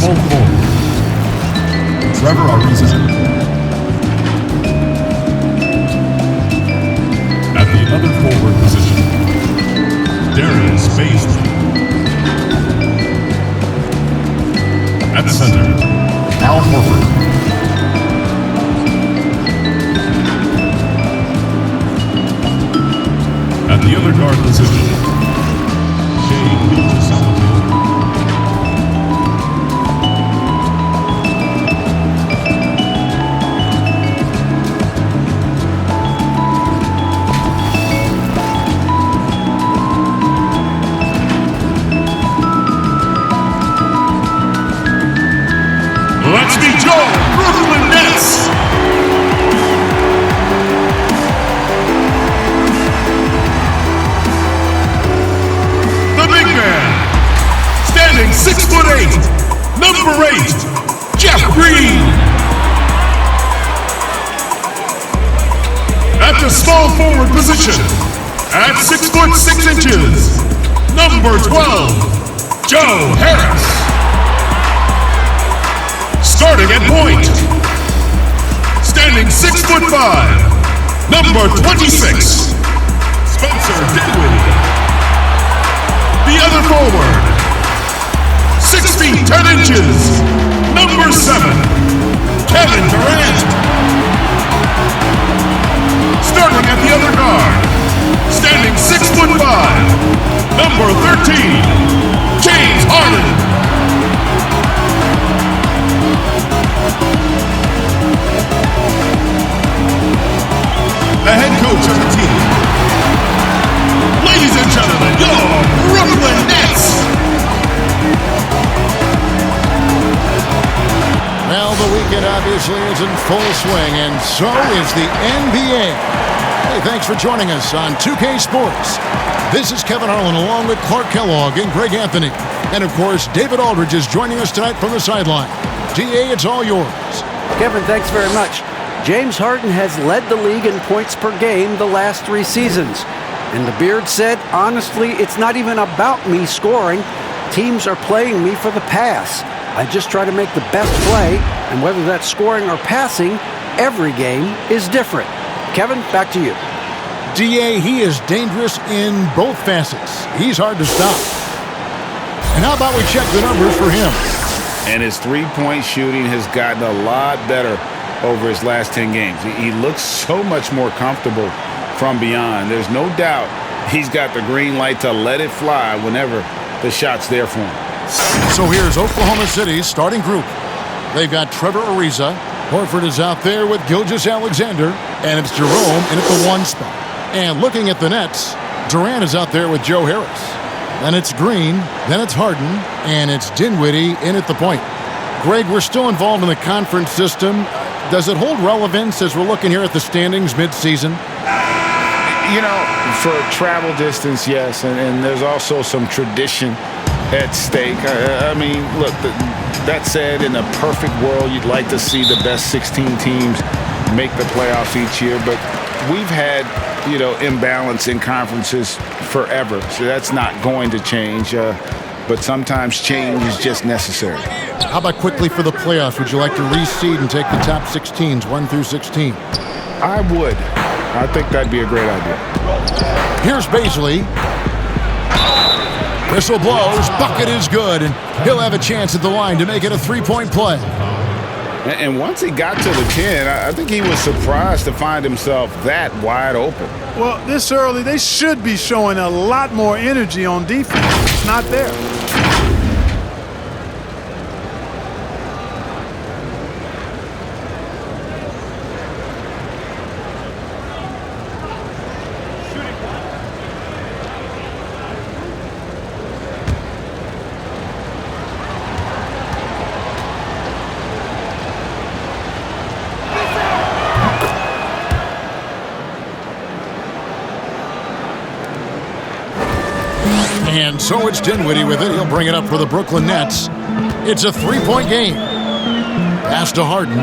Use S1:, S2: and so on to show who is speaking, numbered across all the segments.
S1: small forward, Trevor Ariza. At the other forward position, Darius Baisley. At center, Al Horford. At the other guard position, Shea Gilgeous-Alexander. Let's meet your Brooklyn Nets! The big man, standing 6'8", number 8, Jeff Green. At the small forward position, at 6'6", number 12, Joe Harris. Starting at point, standing 6'5", number 26, Spencer Dinwiddie. The other forward, 6 feet 10 inches, number 7, Kevin Durant. Starting at the other guard, standing 6'5", number 13, James Harden. The head coach of the team. Ladies and gentlemen, your Brooklyn Nets!
S2: Well, the weekend obviously is in full swing, and so is the NBA. Hey, thanks for joining us on 2K Sports. This is Kevin Harlan along with Clark Kellogg and Greg Anthony. And, of course, David Aldridge is joining us tonight from the sideline. DA, it's all yours.
S3: Kevin, thanks very much. James Harden has led the league in points per game the last 3 seasons. And the Beard said, honestly, it's not even about me scoring. Teams are playing me for the pass. I just try to make the best play, and whether that's scoring or passing, every game is different. Kevin, back to you.
S2: DA, he is dangerous in both facets. He's hard to stop. And how about we check the numbers for him?
S4: And his three-point shooting has gotten a lot better over his last 10 games. He looks so much more comfortable from beyond. There's no doubt he's got the green light to let it fly whenever the shot's there for him.
S2: So here's Oklahoma City's starting group. They've got Trevor Ariza. Horford is out there with Gilgeous-Alexander. And it's Jerome in at the 1 spot. And looking at the Nets, Durant is out there with Joe Harris. Then it's Green, then it's Harden, and it's Dinwiddie in at the point. Greg, we're still involved in the conference system. Does it hold relevance as we're looking here at the standings mid-season?
S4: You know, for travel distance, yes, and there's also some tradition at stake. I mean, look, that said, in a perfect world, you'd like to see the best 16 teams make the playoffs each year, but we've had, you know, imbalance in conferences forever, so that's not going to change. But sometimes change is just necessary.
S2: How about quickly for the playoffs? Would you like to reseed and take the top 16s, 1 through 16?
S4: I would. I think that'd be a great idea.
S2: Here's Baisley. Whistle blows. Bucket is good, and he'll have a chance at the line to make it a 3-point play.
S4: And once he got to the 10, I think he was surprised to find himself that wide open.
S5: Well, this early, they should be showing a lot more energy on defense. It's not there.
S2: And so it's Dinwiddie with it. He'll bring it up for the Brooklyn Nets. It's a 3-point game. Pass to Harden.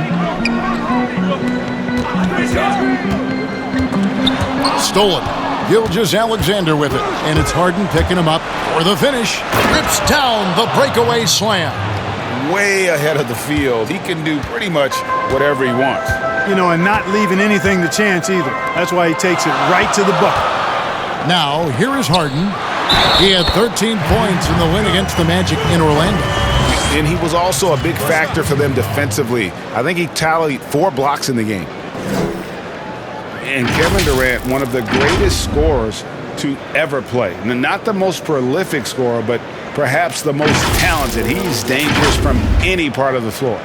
S2: Stolen. Gilgeous-Alexander with it. And it's Harden picking him up for the finish. Rips down the breakaway slam.
S4: way ahead of the field. He can do pretty much whatever he wants.
S5: You know, and not leaving anything to chance either. That's why he takes it right to the bucket.
S2: Now, here is Harden. He had 13 points in the win against the Magic in Orlando.
S4: And he was also a big factor for them defensively. I think he tallied 4 blocks in the game. And Kevin Durant, one of the greatest scorers to ever play. Not the most prolific scorer, but perhaps the most talented. He's dangerous from any part of the floor.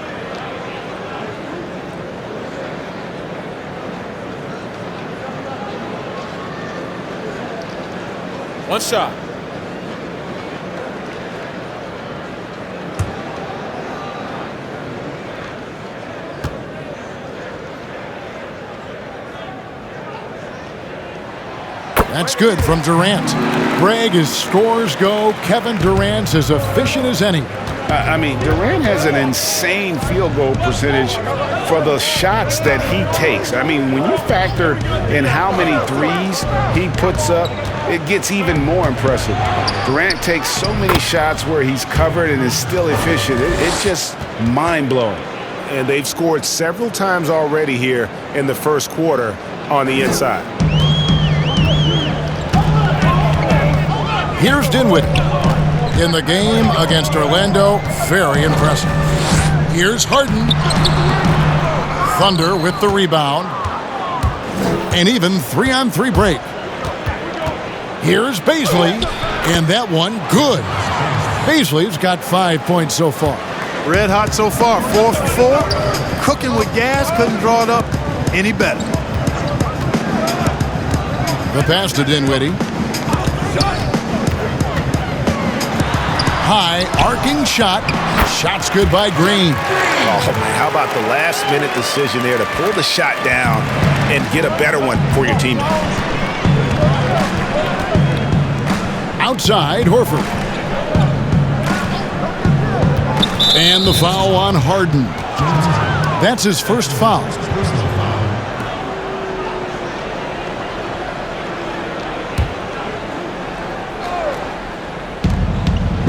S6: One shot.
S2: That's good from Durant. Greg, as scores go, Kevin Durant's as efficient as any.
S4: I mean, Durant has an insane field goal percentage for the shots that he takes. I mean, when you factor in how many threes he puts up, it gets even more impressive. Durant takes so many shots where he's covered and is still efficient. It's just mind-blowing.
S6: And they've scored several times already here in the first quarter on the inside.
S2: Here's Dinwiddie. In the game against Orlando, very impressive. Here's Harden. Thunder with the rebound. An even 3-on-3 break. Here's Bazley, and that one good. Bazley's got 5 points so far.
S5: Red hot so far, 4 for 4. Cooking with gas, couldn't draw it up any better.
S2: The pass to Dinwiddie. High, arcing shot. Shot's good by Green.
S6: Oh, man, how about the last-minute decision there to pull the shot down and get a better one for your team?
S2: Outside, Horford. And the foul on Harden. That's his first foul.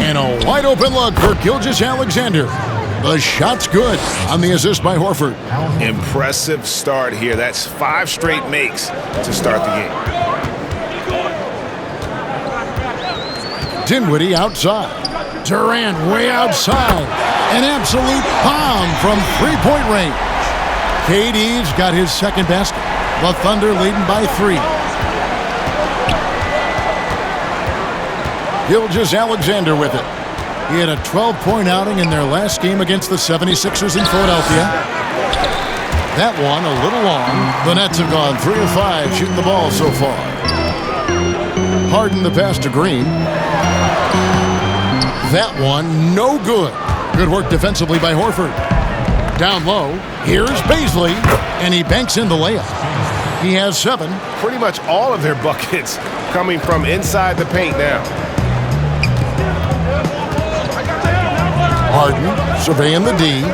S2: And a wide-open look for Gilgeous-Alexander. The shot's good on the assist by Horford.
S6: Impressive start here. That's 5 straight makes to start the game.
S2: Dinwiddie outside. Durant way outside. An absolute bomb from three-point range. KD's got his second basket. The Thunder leading by 3. Gilgeous-Alexander with it. He had a 12-point outing in their last game against the 76ers in Philadelphia. That one a little long. The Nets have gone 3 of 5 shooting the ball so far. Harden the pass to Green. That one no good. Good work defensively by Horford. Down low, here's Bazley, and he banks in the layup. He has 7.
S6: Pretty much all of their buckets coming from inside the paint now.
S2: Harden surveying the D.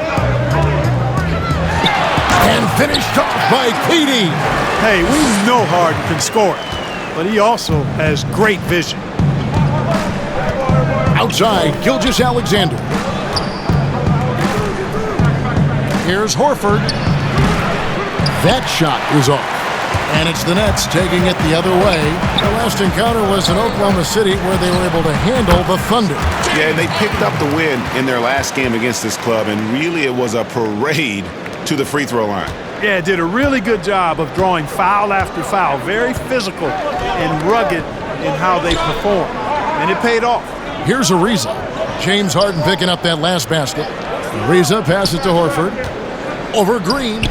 S2: And finished off by KD.
S5: Hey, we know Harden can score it, but he also has great vision.
S2: Outside, Gilgeous-Alexander. Here's Horford. That shot is off. And it's the Nets taking it the other way. The last encounter was in Oklahoma City where they were able to handle the Thunder.
S6: Yeah, and they picked up the win in their last game against this club, and really it was a parade to the free throw line.
S5: Yeah, did a really good job of drawing foul after foul. Very physical and rugged in how they perform. And it paid off.
S2: Here's Ariza. James Harden picking up that last basket. Ariza passes it to Horford. Over Green.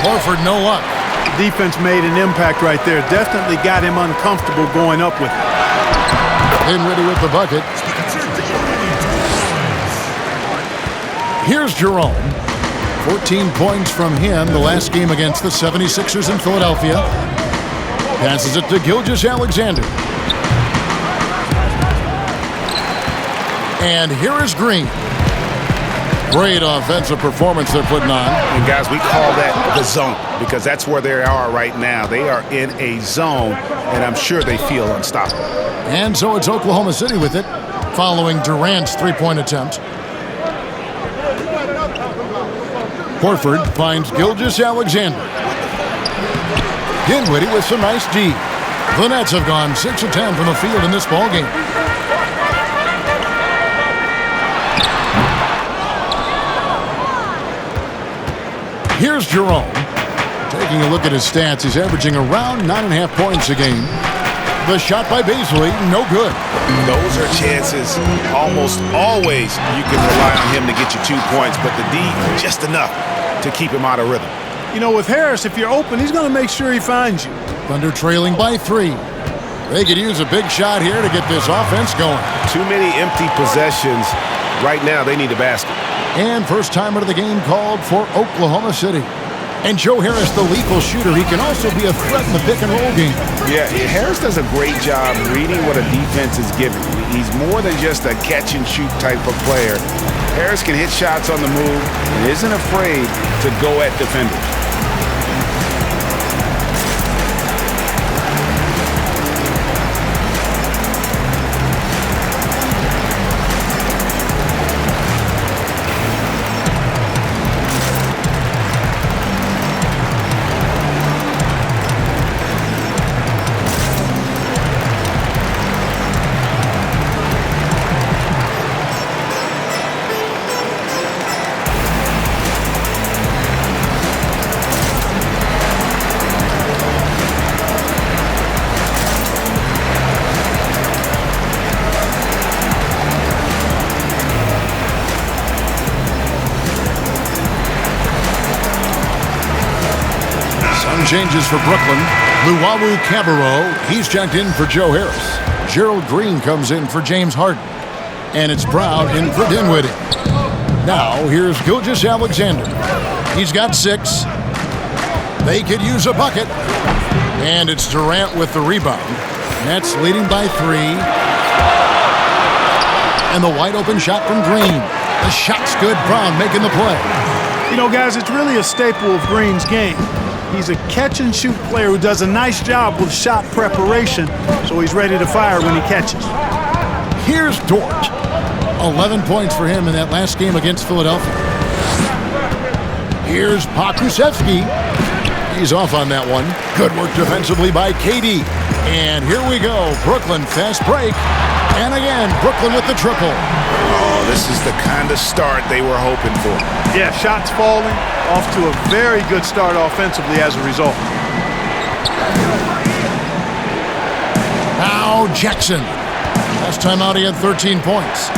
S2: Horford no luck.
S5: Defense made an impact right there. Definitely got him uncomfortable going up with it.
S2: Dinwiddie with the bucket. Here's Jerome. 14 points from him the last game against the 76ers in Philadelphia. Passes it to Gilgeous-Alexander. And here is Green. Great offensive performance they're putting on.
S6: And guys, we call that the zone because that's where they are right now. They are in a zone, and I'm sure they feel unstoppable.
S2: And so it's Oklahoma City with it, following Durant's three-point attempt. Horford finds Gilgeous-Alexander. Dinwiddie with some nice D. The Nets have gone 6 of 10 from the field in this ballgame. Here's Jerome. Taking a look at his stats, he's averaging around 9.5 points a game. The shot by Beasley, no good.
S6: Those are chances. Almost always you can rely on him to get you 2 points, but the D, just enough to keep him out of rhythm.
S5: You know, with Harris, if you're open, he's going to make sure he finds you.
S2: Thunder trailing by 3. They could use a big shot here to get this offense going.
S6: Too many empty possessions. Right now, they need a basket.
S2: And first time out of the game called for Oklahoma City. And Joe Harris, the lethal shooter, he can also be a threat in the pick-and-roll game.
S6: Yeah, Harris does a great job reading what a defense is giving. He's more than just a catch-and-shoot type of player. Harris can hit shots on the move and isn't afraid to go at defenders.
S2: Changes for Brooklyn. Luwawu Cabarro, he's checked in for Joe Harris. Gerald Green comes in for James Harden. And it's Brown in for Dinwiddie. Now, here's Gilgeous-Alexander. He's got 6. They could use a bucket. And it's Durant with the rebound. Nets leading by 3. And the wide open shot from Green. The shot's good. Brown making the play.
S5: You know, guys, it's really a staple of Green's game. He's a catch-and-shoot player who does a nice job with shot preparation, so he's ready to fire when he catches.
S2: Here's Dort. 11 points for him in that last game against Philadelphia. Here's Pokusevski. He's off on that one. Good work defensively by KD. And here we go. Brooklyn fast break. And again, Brooklyn with the triple.
S6: Oh, this is the kind of start they were hoping for.
S5: Yeah, shots falling. Off to a very good start offensively as a result.
S2: Now Jackson. Last time out he had 13 points.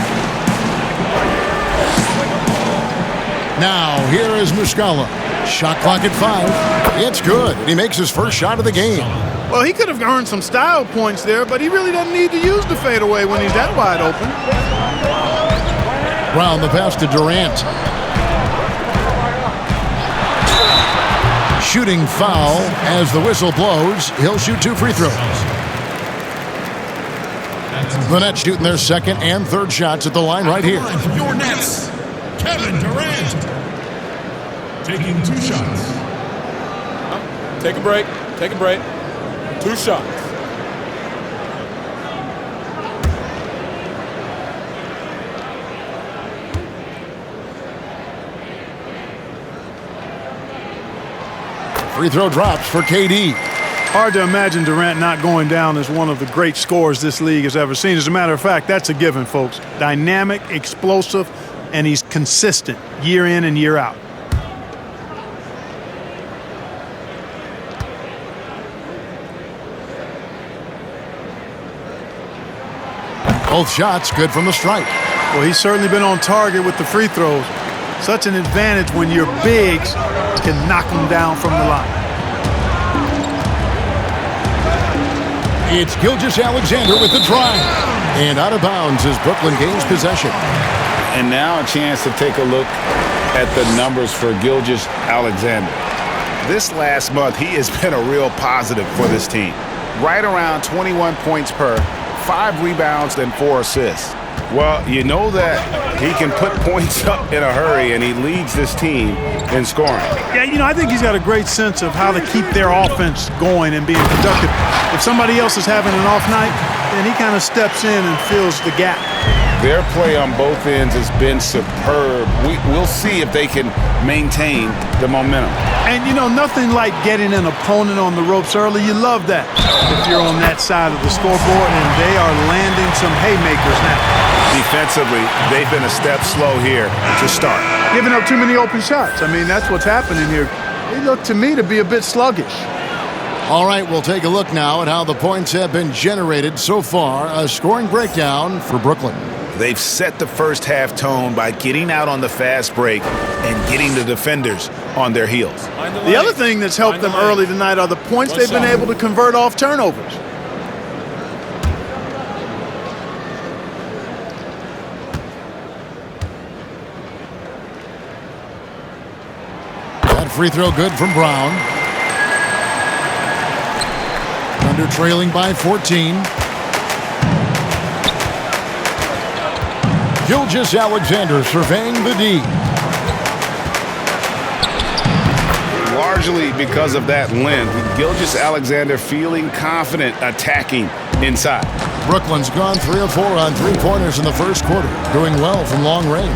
S2: Now here is Muscala. Shot clock at 5. It's good. He makes his first shot of the game.
S5: Well, he could have earned some style points there, but he really doesn't need to use the fadeaway when he's that wide open.
S2: Brown the pass to Durant. Shooting foul as the whistle blows. He'll shoot 2 free throws. The Nets shooting their second and third shots at the line right here.
S1: Your Nets, Kevin Durant. Taking 2 shots.
S7: Take a break. Take a break. 2 shots.
S2: Free throw drops for KD.
S5: Hard to imagine Durant not going down as one of the great scorers this league has ever seen. As a matter of fact, that's a given, folks. Dynamic, explosive, and he's consistent year in and year out.
S2: Both shots good from the stripe.
S5: Well, he's certainly been on target with the free throws. Such an advantage when your bigs can knock them down from the line.
S2: It's Gilgeous-Alexander with the drive. And out of bounds as Brooklyn gains possession.
S4: And now a chance to take a look at the numbers for Gilgeous-Alexander.
S6: This last month, he has been a real positive for this team. Right around 21 points per, 5 rebounds, and 4 assists. Well, you know that he can put points up in a hurry, and he leads this team in scoring.
S5: Yeah, you know, I think he's got a great sense of how to keep their offense going and being productive. If somebody else is having an off night, then he kind of steps in and fills the gap.
S6: Their play on both ends has been superb. We'll see if they can maintain the momentum.
S5: And, you know, nothing like getting an opponent on the ropes early. You love that if you're on that side of the scoreboard, and they are landing some haymakers now.
S6: Defensively, they've been a step slow here to start.
S5: Giving up too many open shots. I mean, that's what's happening here. They look to me to be a bit sluggish.
S2: All right, we'll take a look now at how the points have been generated so far. A scoring breakdown for Brooklyn.
S6: They've set the first half tone by getting out on the fast break and getting the defenders on their heels.
S5: The other thing that's helped them early tonight are the points they've been able to convert off turnovers.
S2: That free throw good from Brown. Thunder trailing by 14. Gilgeous-Alexander surveying the D.
S6: Largely because of that length, Gilgeous-Alexander feeling confident attacking inside.
S2: Brooklyn's gone 3 of 4 on three-pointers in the first quarter, doing well from long range.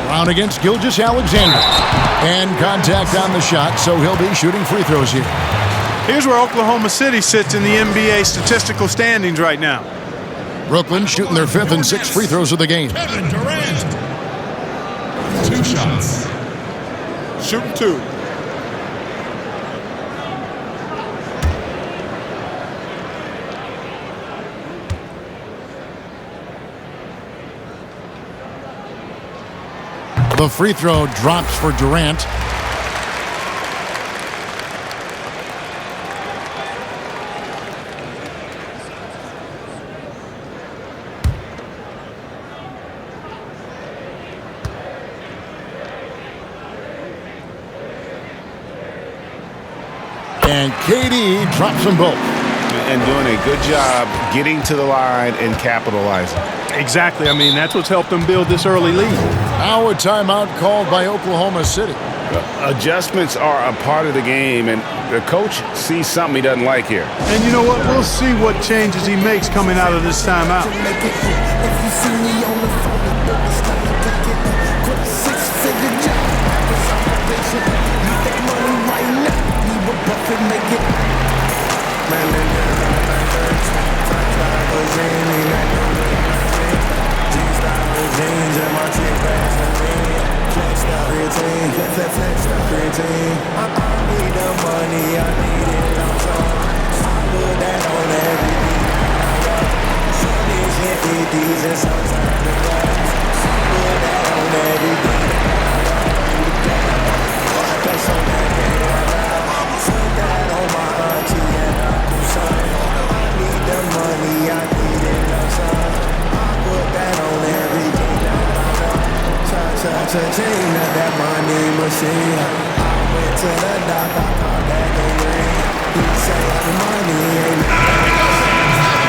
S2: Brown against Gilgeous-Alexander. And contact on the shot, so he'll be shooting free throws here.
S5: Here's where Oklahoma City sits in the NBA statistical standings right now.
S2: Brooklyn shooting their 5th and 6th free throws of the game.
S1: Kevin Durant. 2 shots.
S7: Shooting 2.
S2: The free throw drops for Durant. And KD drops them both.
S6: And doing a good job getting to the line and capitalizing.
S5: Exactly. I mean, that's what's helped them build this early lead.
S2: Now a timeout called by Oklahoma City.
S6: Adjustments are a part of the game, and the coach sees something he doesn't like here.
S5: And you know what? We'll see what changes he makes coming out of this timeout.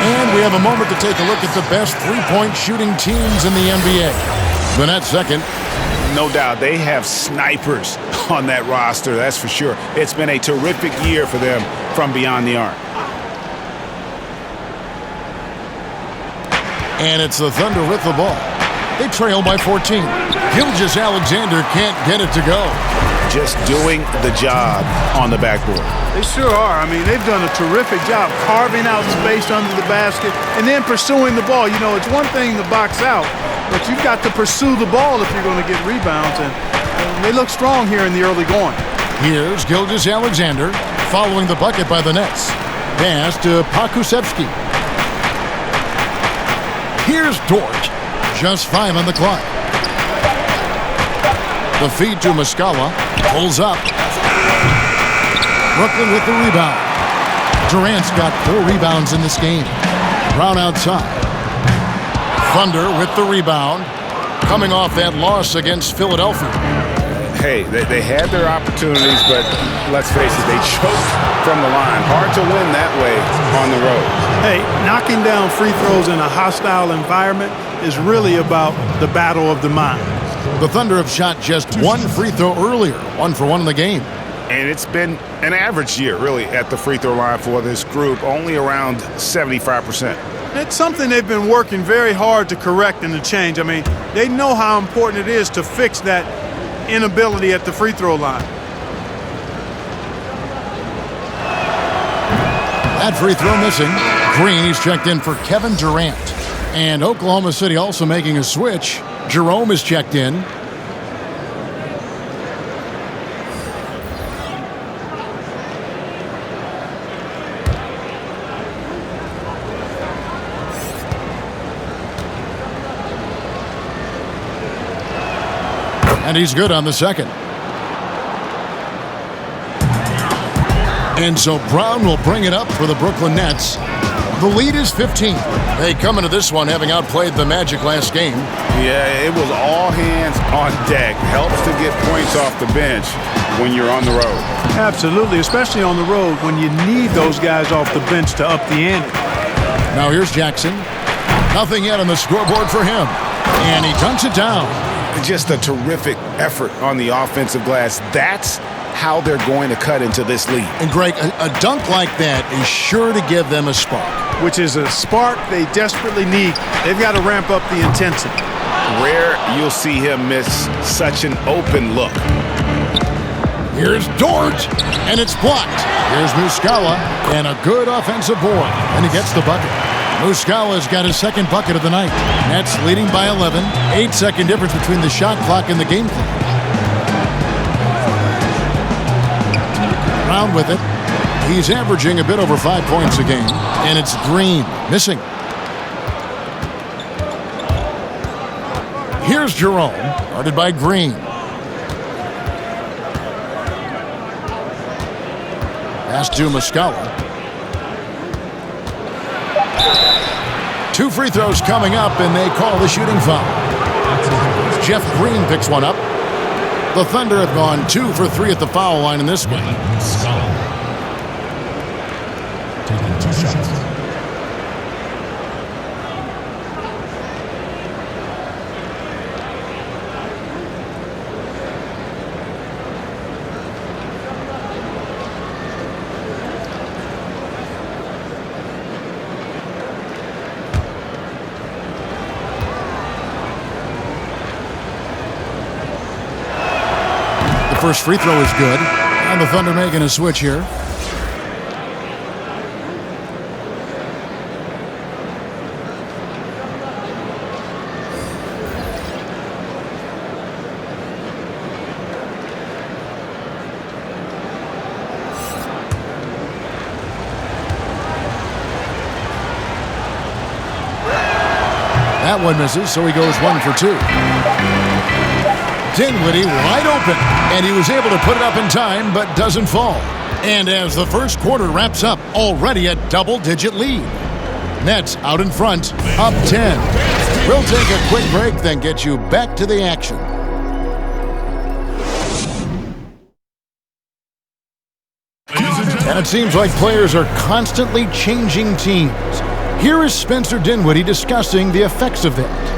S2: And we have a moment to take a look at the best three-point shooting teams in the NBA. The Nets second.
S6: No doubt, they have snipers on that roster, that's for sure. It's been a terrific year for them from beyond the arc.
S2: And it's the Thunder with the ball. They trail by 14. Gilgeous-Alexander can't get it to go.
S6: Just doing the job on the backboard.
S5: They sure are. I mean, they've done a terrific job carving out space under the basket and then pursuing the ball. You know, it's one thing to box out, but you've got to pursue the ball if you're going to get rebounds, and they look strong here in the early going.
S2: Here's Gilgeous-Alexander following the bucket by the Nets. Pass to Pakusevsky. Here's Dort. Just 5 on the clock. The feed to Muscala. Pulls up. Brooklyn with the rebound. Durant's got 4 rebounds in this game. Brown outside. Thunder with the rebound. Coming off that loss against Philadelphia.
S6: Hey, they had their opportunities, but let's face it, they choked from the line. Hard to win that way on the road.
S5: Hey, knocking down free throws in a hostile environment is really about the battle of the mind.
S2: The Thunder have shot just 1 free throw earlier, 1 for 1 in the game.
S6: And it's been an average year, really, at the free throw line for this group, only around 75%.
S5: It's something they've been working very hard to correct and to change. I mean, they know how important it is to fix that inability at the free throw line.
S2: That free throw missing. Green, he's checked in for Kevin Durant. And Oklahoma City also making a switch. Jerome is checked in. And he's good on the second. And so Brown will bring it up for the Brooklyn Nets. The lead is 15. They come into this one having outplayed the Magic last game.
S6: Yeah, it was all hands on deck. Helps to get points off the bench when you're on the road.
S5: Absolutely, especially on the road when you need those guys off the bench to up the ante.
S2: Now here's Jackson. Nothing yet on the scoreboard for him. And he dunks it down.
S6: Just a terrific effort on the offensive glass. That's how they're going to cut into this lead.
S2: And Greg, a dunk like that is sure to give them a spark.
S5: Which is a spark they desperately need. They've got to ramp up the intensity.
S6: Rare you'll see him miss such an open look.
S2: Here's Dort, and it's blocked. Here's Muscala, and a good offensive board, and he gets the bucket. Muscala's got his second bucket of the night. Nets leading by 11. 8-second difference between the shot clock and the game clock. Brown with it. He's averaging a bit over 5 points a game. And it's Green missing. Here's Jerome, guarded by Green. Pass to Muscala. 2 free throws coming up, and they call the shooting foul. Jeff Green picks one up. The Thunder have gone 2 for 3 at the foul line in this game.
S1: Taking 2 shots.
S2: First free throw is good, and the Thunder making a switch here. That one misses, so he goes 1 for 2. Dinwiddie wide open, and he was able to put it up in time, but doesn't fall. And as the first quarter wraps up, already a double-digit lead. Nets out in front, up 10. We'll take a quick break, then get you back to the action. And it seems like players are constantly changing teams. Here is Spencer Dinwiddie discussing the effects of that.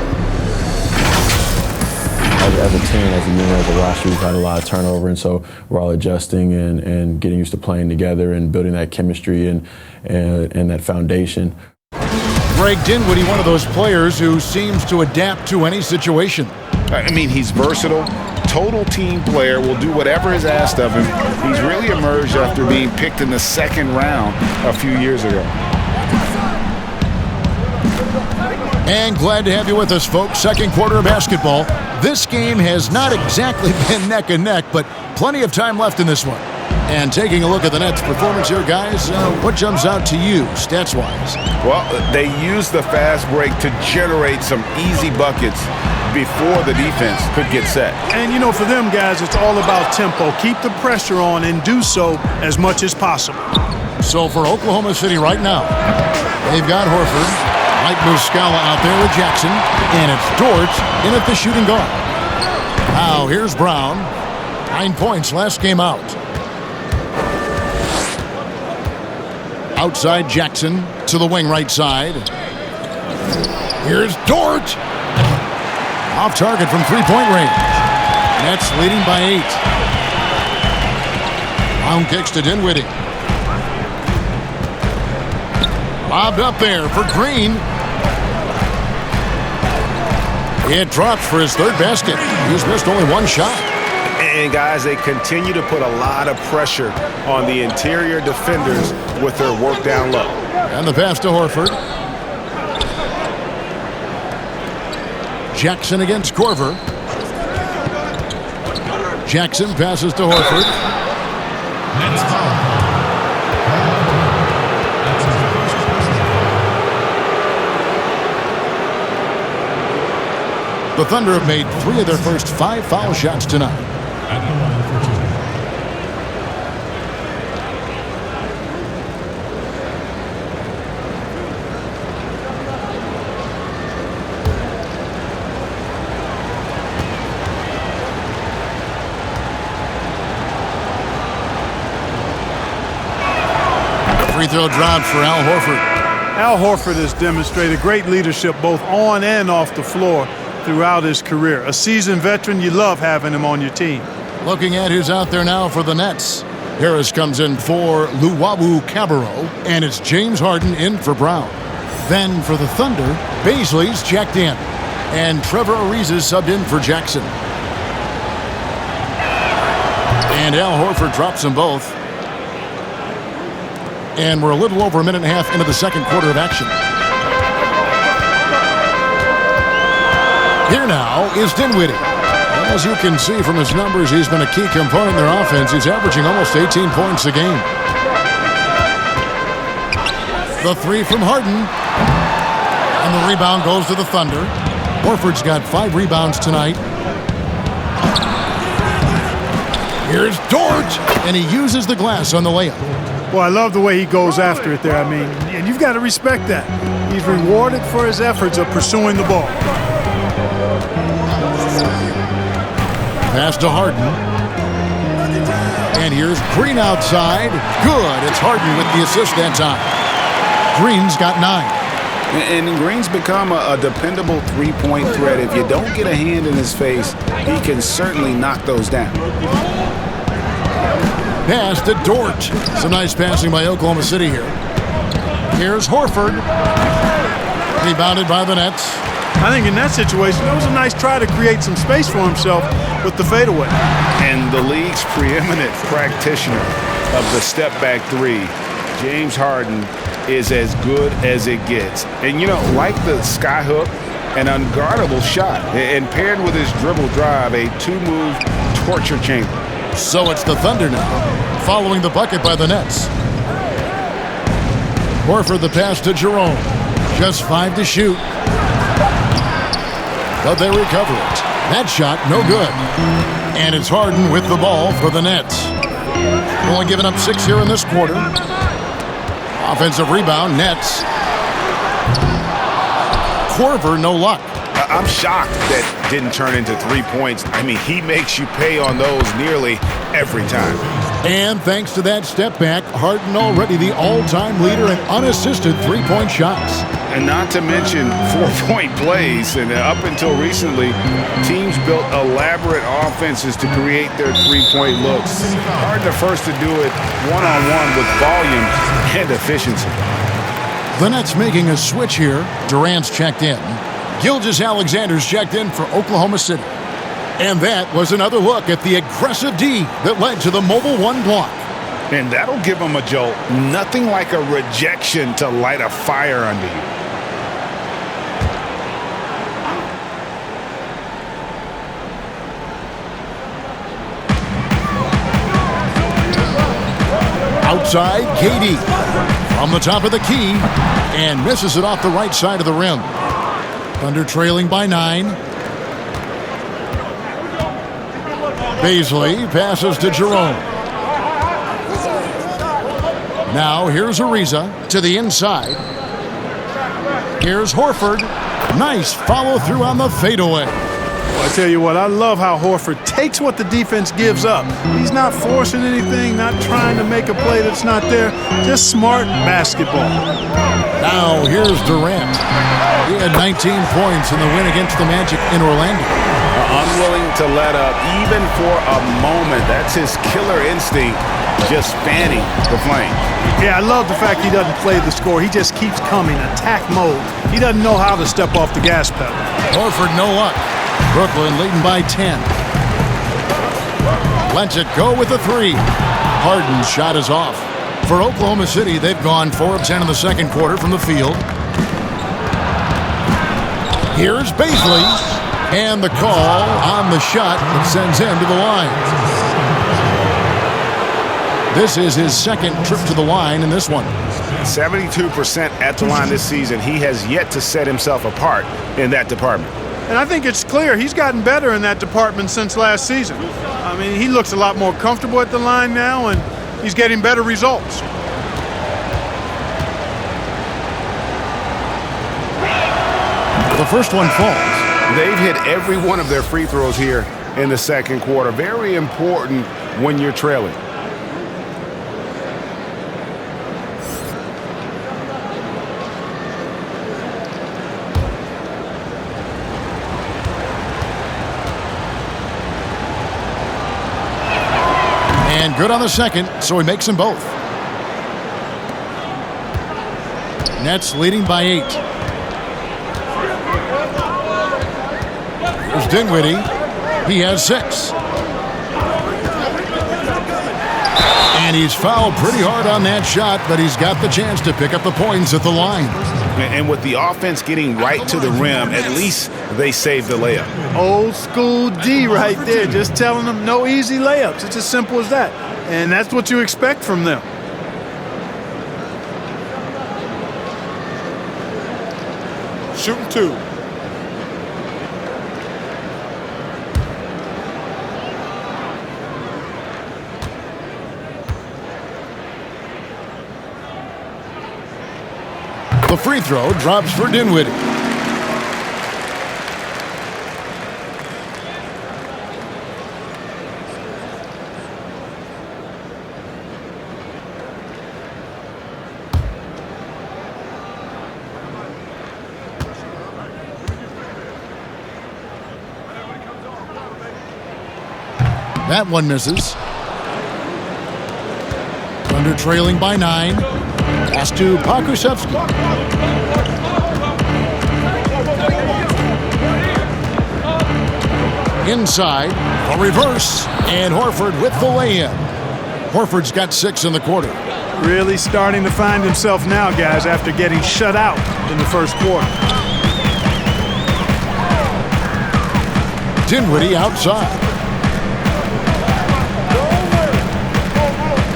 S8: As a team, as a unit, as a roster, we've had a lot of turnover, and so we're all adjusting and getting used to playing together and building that chemistry and that foundation.
S2: Greg Dinwiddie, one of those players who seems to adapt to any situation.
S6: I mean, he's versatile, total team player, will do whatever is asked of him. He's really emerged after being picked in the second round a few years ago.
S2: And glad to have you with us, folks. Second quarter of basketball. This game has not exactly been neck and neck, but plenty of time left in this one. And taking a look at the Nets' performance here, guys, what jumps out to you, stats-wise?
S6: Well, they used the fast break to generate some easy buckets before the defense could get set.
S5: And, you know, for them guys, it's all about tempo. Keep the pressure on and do so as much as possible.
S2: So for Oklahoma City right now, they've got Horford. Mike Muscala out there with Jackson, and it's Dort in at the shooting guard. Now here's Brown. 9 points last game out. Outside Jackson to the wing right side. Here's Dort. Off target from 3-point range. Nets leading by 8. Pound kicks to Dinwiddie. Lobbed up there for Green. It drops for his third basket. He's missed only one shot.
S6: And guys, they continue to put a lot of pressure on the interior defenders with their work down low.
S2: And the pass to Horford. Jackson against Korver. Jackson passes to Horford. The Thunder have made 3 of their first 5 foul shots tonight.
S1: At the line for 2.
S2: Free throw dropped for Al Horford.
S5: Al Horford has demonstrated great leadership both on and off the floor throughout his career. A seasoned veteran, you love having him on your team.
S2: Looking at who's out there now for the Nets. Harris comes in for Luwawu Cabarro, and it's James Harden in for Brown. Then for the Thunder, Baisley's checked in, and Trevor Ariza's subbed in for Jackson. And Al Horford drops them both. And we're a little over a minute and a half into the second quarter of action. Here now is Dinwiddie. As you can see from his numbers, he's been a key component in their offense. He's averaging almost 18 points a game. The three from Harden. And the rebound goes to the Thunder. Horford's got 5 rebounds tonight. Here's Dort, and he uses the glass on the layup.
S5: Well, I love the way he goes after it there. I mean, and you've got to respect that. He's rewarded for his efforts of pursuing the ball.
S2: Pass to Harden. And here's Green outside. Good. It's Harden with the assist that time. Green's got 9.
S6: And Green's become a dependable three-point threat. If you don't get a hand in his face, he can certainly knock those down.
S2: Pass to Dort. Some nice passing by Oklahoma City here. Here's Horford. Rebounded by the Nets.
S5: I think in that situation, that was a nice try to create some space for himself with the fadeaway.
S6: And the league's preeminent practitioner of the step-back 3, James Harden, is as good as it gets. And, you know, like the skyhook, an unguardable shot. And paired with his dribble drive, a 2-move torture chamber.
S2: So it's the Thunder now, following the bucket by the Nets. Horford the pass to Jerome. Just 5 to shoot. But they recover it. That shot, no good. And it's Harden with the ball for the Nets. Only giving up 6 here in this quarter. Offensive rebound, Nets. Korver, no luck.
S6: I'm shocked that didn't turn into 3 points. I mean, he makes you pay on those nearly every time.
S2: And thanks to that step back, Harden already the all-time leader in unassisted 3-point shots.
S6: And not to mention 4-point plays. And up until recently, teams built elaborate offenses to create their 3-point looks. Harden the first to do it one-on-one with volume and efficiency.
S2: The Nets making a switch here. Durant's checked in. Gilgeous-Alexander's checked in for Oklahoma City. And that was another look at the aggressive D that led to the Mobile 1 block.
S6: And that'll give them a jolt. Nothing like a rejection to light a fire under you.
S2: Outside, KD. From the top of the key. And misses it off the right side of the rim. Thunder trailing by 9. Baisley passes to Jerome. Now here's Ariza to the inside. Here's Horford. Nice follow through on the fadeaway.
S5: I tell you what, I love how Horford takes what the defense gives up. He's not forcing anything, not trying to make a play that's not there. Just smart basketball.
S2: Now here's Durant. He had 19 points in the win against the Magic in Orlando.
S6: unwilling to let up even for a moment. That's his killer instinct, just fanning the flame.
S5: Yeah, I love the fact he doesn't play the score. He just keeps coming, attack mode. He doesn't know how to step off the gas pedal.
S2: Horford, no luck. Brooklyn leading by 10. Lets it go with the three. Harden's shot is off. For Oklahoma City, they've gone 4 of 10 in the second quarter from the field. Here's Baisley, and the call on the shot that sends him to the line. This is his second trip to the line in this one.
S6: 72% at the line this season. He has yet to set himself apart in that department.
S5: And I think it's clear he's gotten better in that department since last season. I mean, he looks a lot more comfortable at the line now, and he's getting better results.
S2: The first one falls.
S6: They've hit every one of their free throws here in the second quarter. Very important when you're trailing.
S2: And good on the second, so he makes them both. Nets leading by 8. There's Dinwiddie. He has 6. And he's fouled pretty hard on that shot, but he's got the chance to pick up the points at the line.
S6: And with the offense getting right to the rim, at least they saved the layup.
S5: Old school D right there, just telling them no easy layups. It's as simple as that. And that's what you expect from them.
S7: Shooting 2.
S2: The free throw drops for Dinwiddie. That one misses. Thunder trailing by 9. Pass to Pokusevski. Inside, a reverse, and Horford with the lay-in. Horford's got 6 in the quarter.
S5: Really starting to find himself now, guys, after getting shut out in the first quarter.
S2: Dinwiddie outside.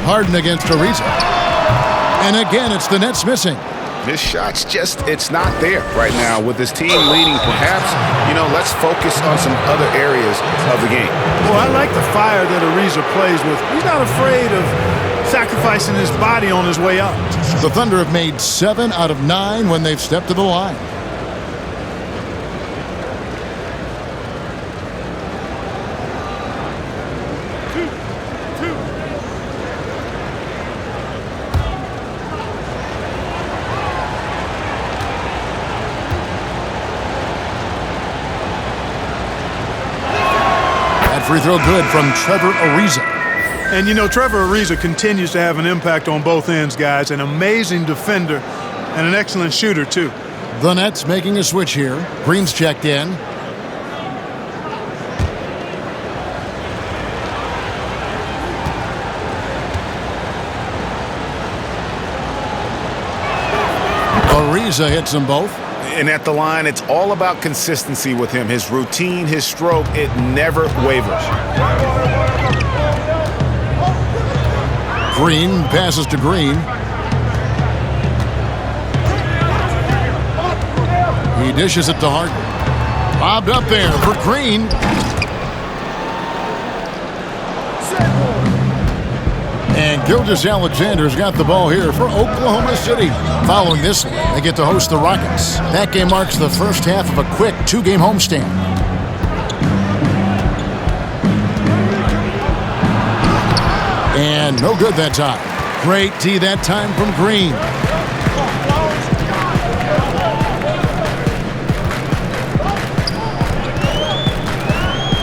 S2: Harden against Ariza. And again, it's the Nets missing.
S6: His shot's just, it's not there right now. With his team leading, perhaps, let's focus on some other areas of the game.
S5: Well, I like the fire that Ariza plays with. He's not afraid of sacrificing his body on his way up.
S2: The Thunder have made 7 out of 9 when they've stepped to the line. Free throw good from Trevor Ariza.
S5: And Trevor Ariza continues to have an impact on both ends, guys. An amazing defender and an excellent shooter, too.
S2: The Nets making a switch here. Green's checked in. Ariza hits them both.
S6: And at the line, it's all about consistency with him. His routine, his stroke, it never wavers.
S2: Green passes to Green. He dishes it to Harden. Bobbed up there for Green. And Gilgeous-Alexander's got the ball here for Oklahoma City. Following this one, they get to host the Rockets. That game marks the first half of a quick 2-game homestand. And no good that time. Great D that time from Green.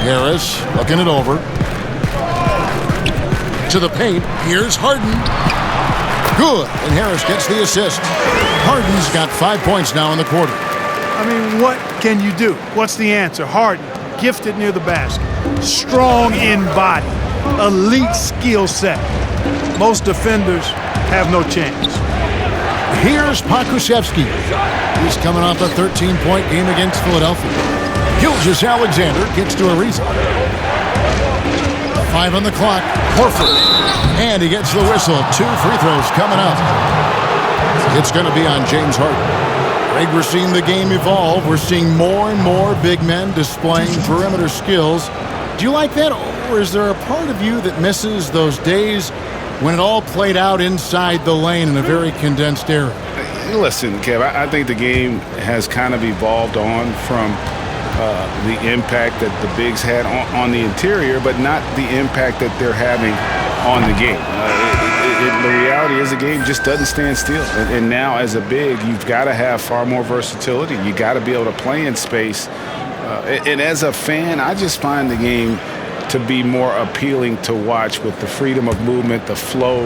S2: Harris looking it over. To the paint. Here's Harden. Good. And Harris gets the assist. Harden's got 5 points now in the quarter.
S5: I mean, what can you do? What's the answer? Harden, gifted near the basket. Strong in body. Elite skill set. Most defenders have no chance.
S2: Here's Pokusevski. He's coming off a 13-point game against Philadelphia. Gilgeous-Alexander gets to Ariza. 5 on the clock. Horford. And he gets the whistle. 2 free throws coming up. It's going to be on James Harden. Greg, we're seeing the game evolve. We're seeing more and more big men displaying perimeter skills. Do you like that, or is there a part of you that misses those days when it all played out inside the lane in a very condensed area?
S6: Listen, Kev, I think the game has kind of evolved on from the impact that the bigs had on the interior, but not the impact that they're having on the game. The reality is the game just doesn't stand still. And now as a big, you've got to have far more versatility. You got to be able to play in space. And as a fan, I just find the game to be more appealing to watch with the freedom of movement, the flow,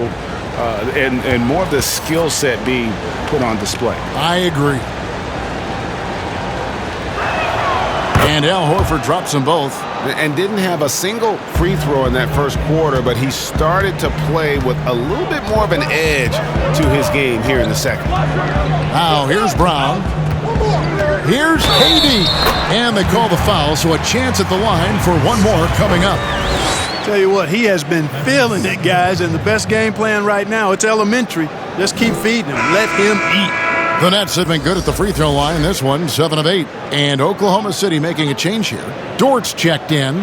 S6: and more of the skill set being put on display.
S2: I agree. And Al Horford drops them both.
S6: And didn't have a single free throw in that first quarter, but he started to play with a little bit more of an edge to his game here in the second.
S2: Now, here's Brown. Here's KD. And they call the foul, so a chance at the line for one more coming up.
S5: Tell you what, he has been feeling it, guys, and the best game plan right now, it's elementary. Just keep feeding him. Let him eat.
S2: The Nets have been good at the free throw line. This one, 7 of 8. And Oklahoma City making a change here. Dort's checked in.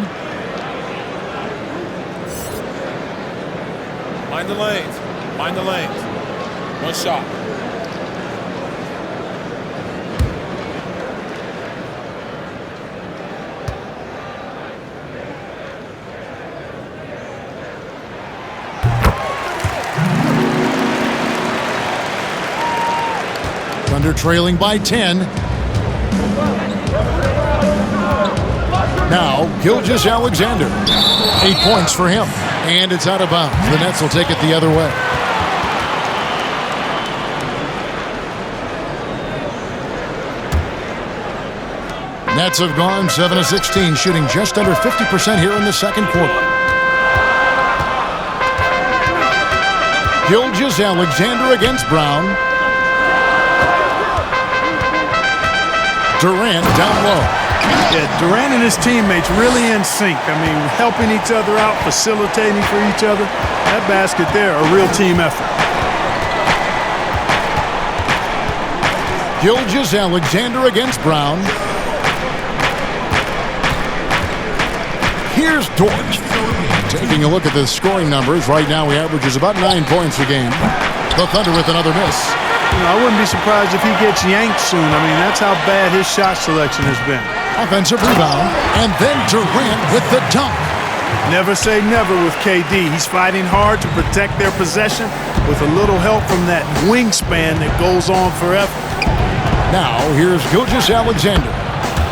S7: Mind the lanes. Mind the lanes. One shot.
S2: Thunder trailing by 10. Now, Gilgeous-Alexander. 8 points for him. And it's out of bounds. The Nets will take it the other way. Nets have gone 7 of 16, shooting just under 50% here in the second quarter. Gilgeous-Alexander against Brown. Durant down low.
S5: Yeah, Durant and his teammates really in sync. I mean, helping each other out, facilitating for each other. That basket there, a real team effort.
S2: Gilgeous-Alexander against Brown. Here's Dort. Taking a look at the scoring numbers. Right now, he averages about 9 points a game. The Thunder with another miss.
S5: You know, I wouldn't be surprised if he gets yanked soon. I mean, that's how bad his shot selection has been.
S2: Offensive rebound, and then Durant with the dunk.
S5: Never say never with KD. He's fighting hard to protect their possession with a little help from that wingspan that goes on forever.
S2: Now, here's Gilgeous-Alexander.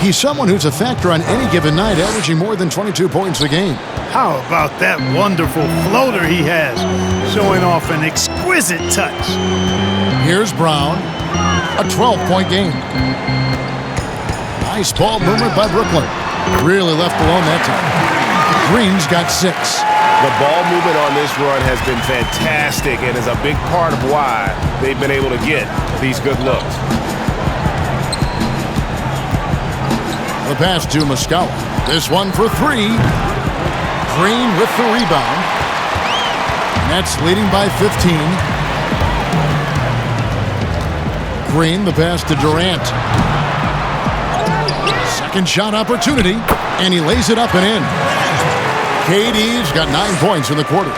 S2: He's someone who's a factor on any given night, averaging more than 22 points a game.
S5: How about that wonderful floater he has, showing off an exquisite touch.
S2: Here's Brown, a 12-point game. Nice ball movement by Brooklyn. Really left alone that time. Green's got 6.
S6: The ball movement on this run has been fantastic and is a big part of why they've been able to get these good looks.
S2: The pass to Muscala. This one for 3. Green with the rebound. Nets leading by 15. Green, the pass to Durant. Second shot opportunity, and he lays it up and in. KD's got 9 points in the quarter.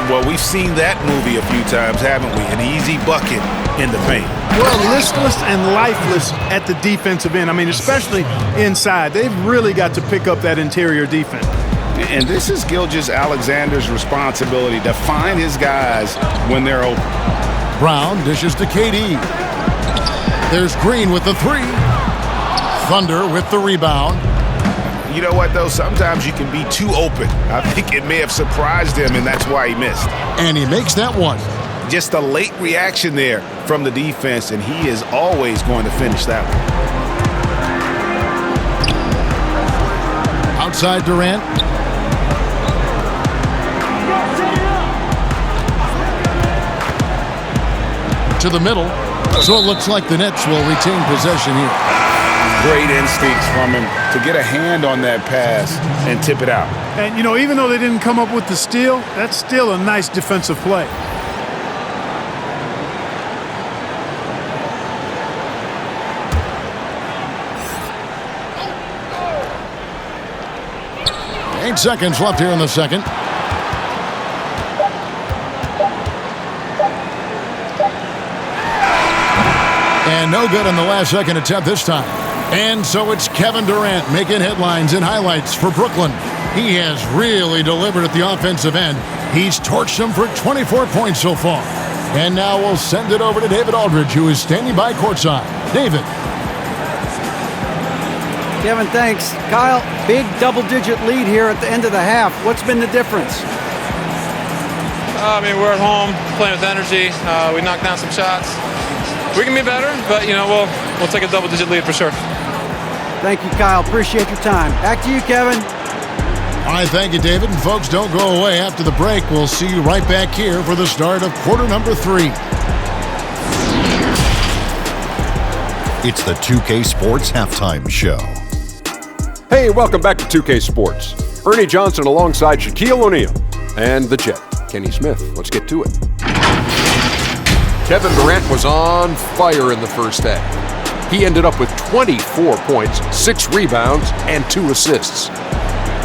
S6: Well, we've seen that movie a few times, haven't we? An easy bucket in the paint.
S5: Well, listless and lifeless at the defensive end. I mean, especially inside. They've really got to pick up that interior defense.
S6: And this is Gilgeous-Alexander's responsibility to find his guys when they're open.
S2: Brown dishes to KD. There's Green with the 3. Thunder with the rebound.
S6: You know what, though? Sometimes you can be too open. I think it may have surprised him, and that's why he missed.
S2: And he makes that one.
S6: Just a late reaction there from the defense, and he is always going to finish that one.
S2: Outside Durant. To the middle. So it looks like the Nets will retain possession here.
S6: Great instincts from him to get a hand on that pass and tip it out.
S5: And, you know, even though they didn't come up with the steal, that's still a nice defensive play.
S2: Eight seconds left here in the second. And no good on the last second attempt this time. And so it's Kevin Durant making headlines and highlights for Brooklyn. He has really delivered at the offensive end. He's torched them for 24 points so far. And now we'll send it over to David Aldridge, who is standing by courtside. David.
S3: Kevin, thanks. Kyle, big double-digit lead here at the end of the half. What's been the difference?
S9: We're at home, playing with energy. We knocked down some shots. We can be better, but, we'll take a double-digit lead for sure.
S3: Thank you, Kyle. Appreciate your time. Back to you, Kevin.
S2: All right, thank you, David. And folks, don't go away. After the break, we'll see you right back here for the start of quarter number 3.
S10: It's the 2K Sports Halftime Show.
S11: Hey, welcome back to 2K Sports. Ernie Johnson alongside Shaquille O'Neal and the Jet, Kenny Smith. Let's get to it. Kevin Durant was on fire in the first half. He ended up with 24 points, 6 rebounds, and 2 assists.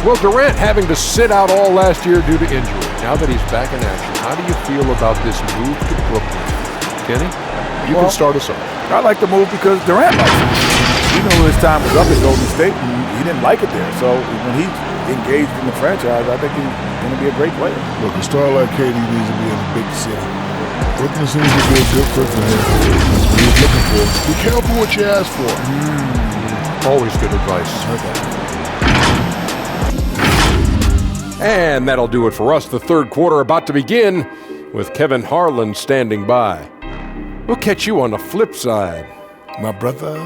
S11: Well, Durant having to sit out all last year due to injury. Now that he's back in action, how do you feel about this move to Brooklyn? Kenny, you can start us off.
S12: I like the move because Durant likes it. You know his time was up at Golden State, and he didn't like it there. So when he engaged in the franchise, I think he's going to be a great player.
S13: Look, a star like KD needs to be in a big city. Brooklyn seems to be a good fit for him. That's what he's looking for. Be careful what you ask for.
S11: Always good advice. And that'll do it for us. The third quarter about to begin with Kevin Harlan standing by. We'll catch you on the flip side.
S13: My brother.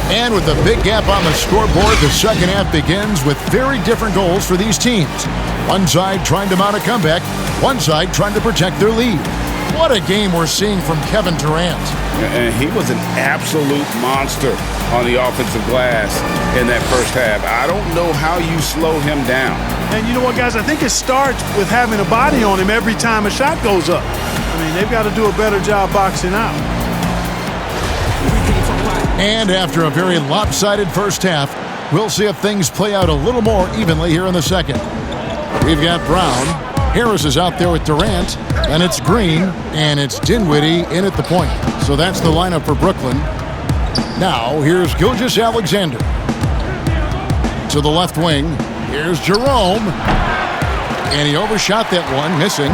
S2: And with a big gap on the scoreboard, the second half begins with very different goals for these teams. One side trying to mount a comeback, one side trying to protect their lead. What a game we're seeing from Kevin Durant.
S6: And he was an absolute monster on the offensive glass in that first half. I don't know how you slow him down.
S5: And you know what, guys? I think it starts with having a body on him every time a shot goes up. They've got to do a better job boxing out.
S2: And after a very lopsided first half, we'll see if things play out a little more evenly here in the second. We've got Brown. Harris is out there with Durant. Then it's Green, and it's Dinwiddie in at the point. So that's the lineup for Brooklyn. Now, here's Gilgeous-Alexander. To the left wing, here's Jerome. And he overshot that one, missing.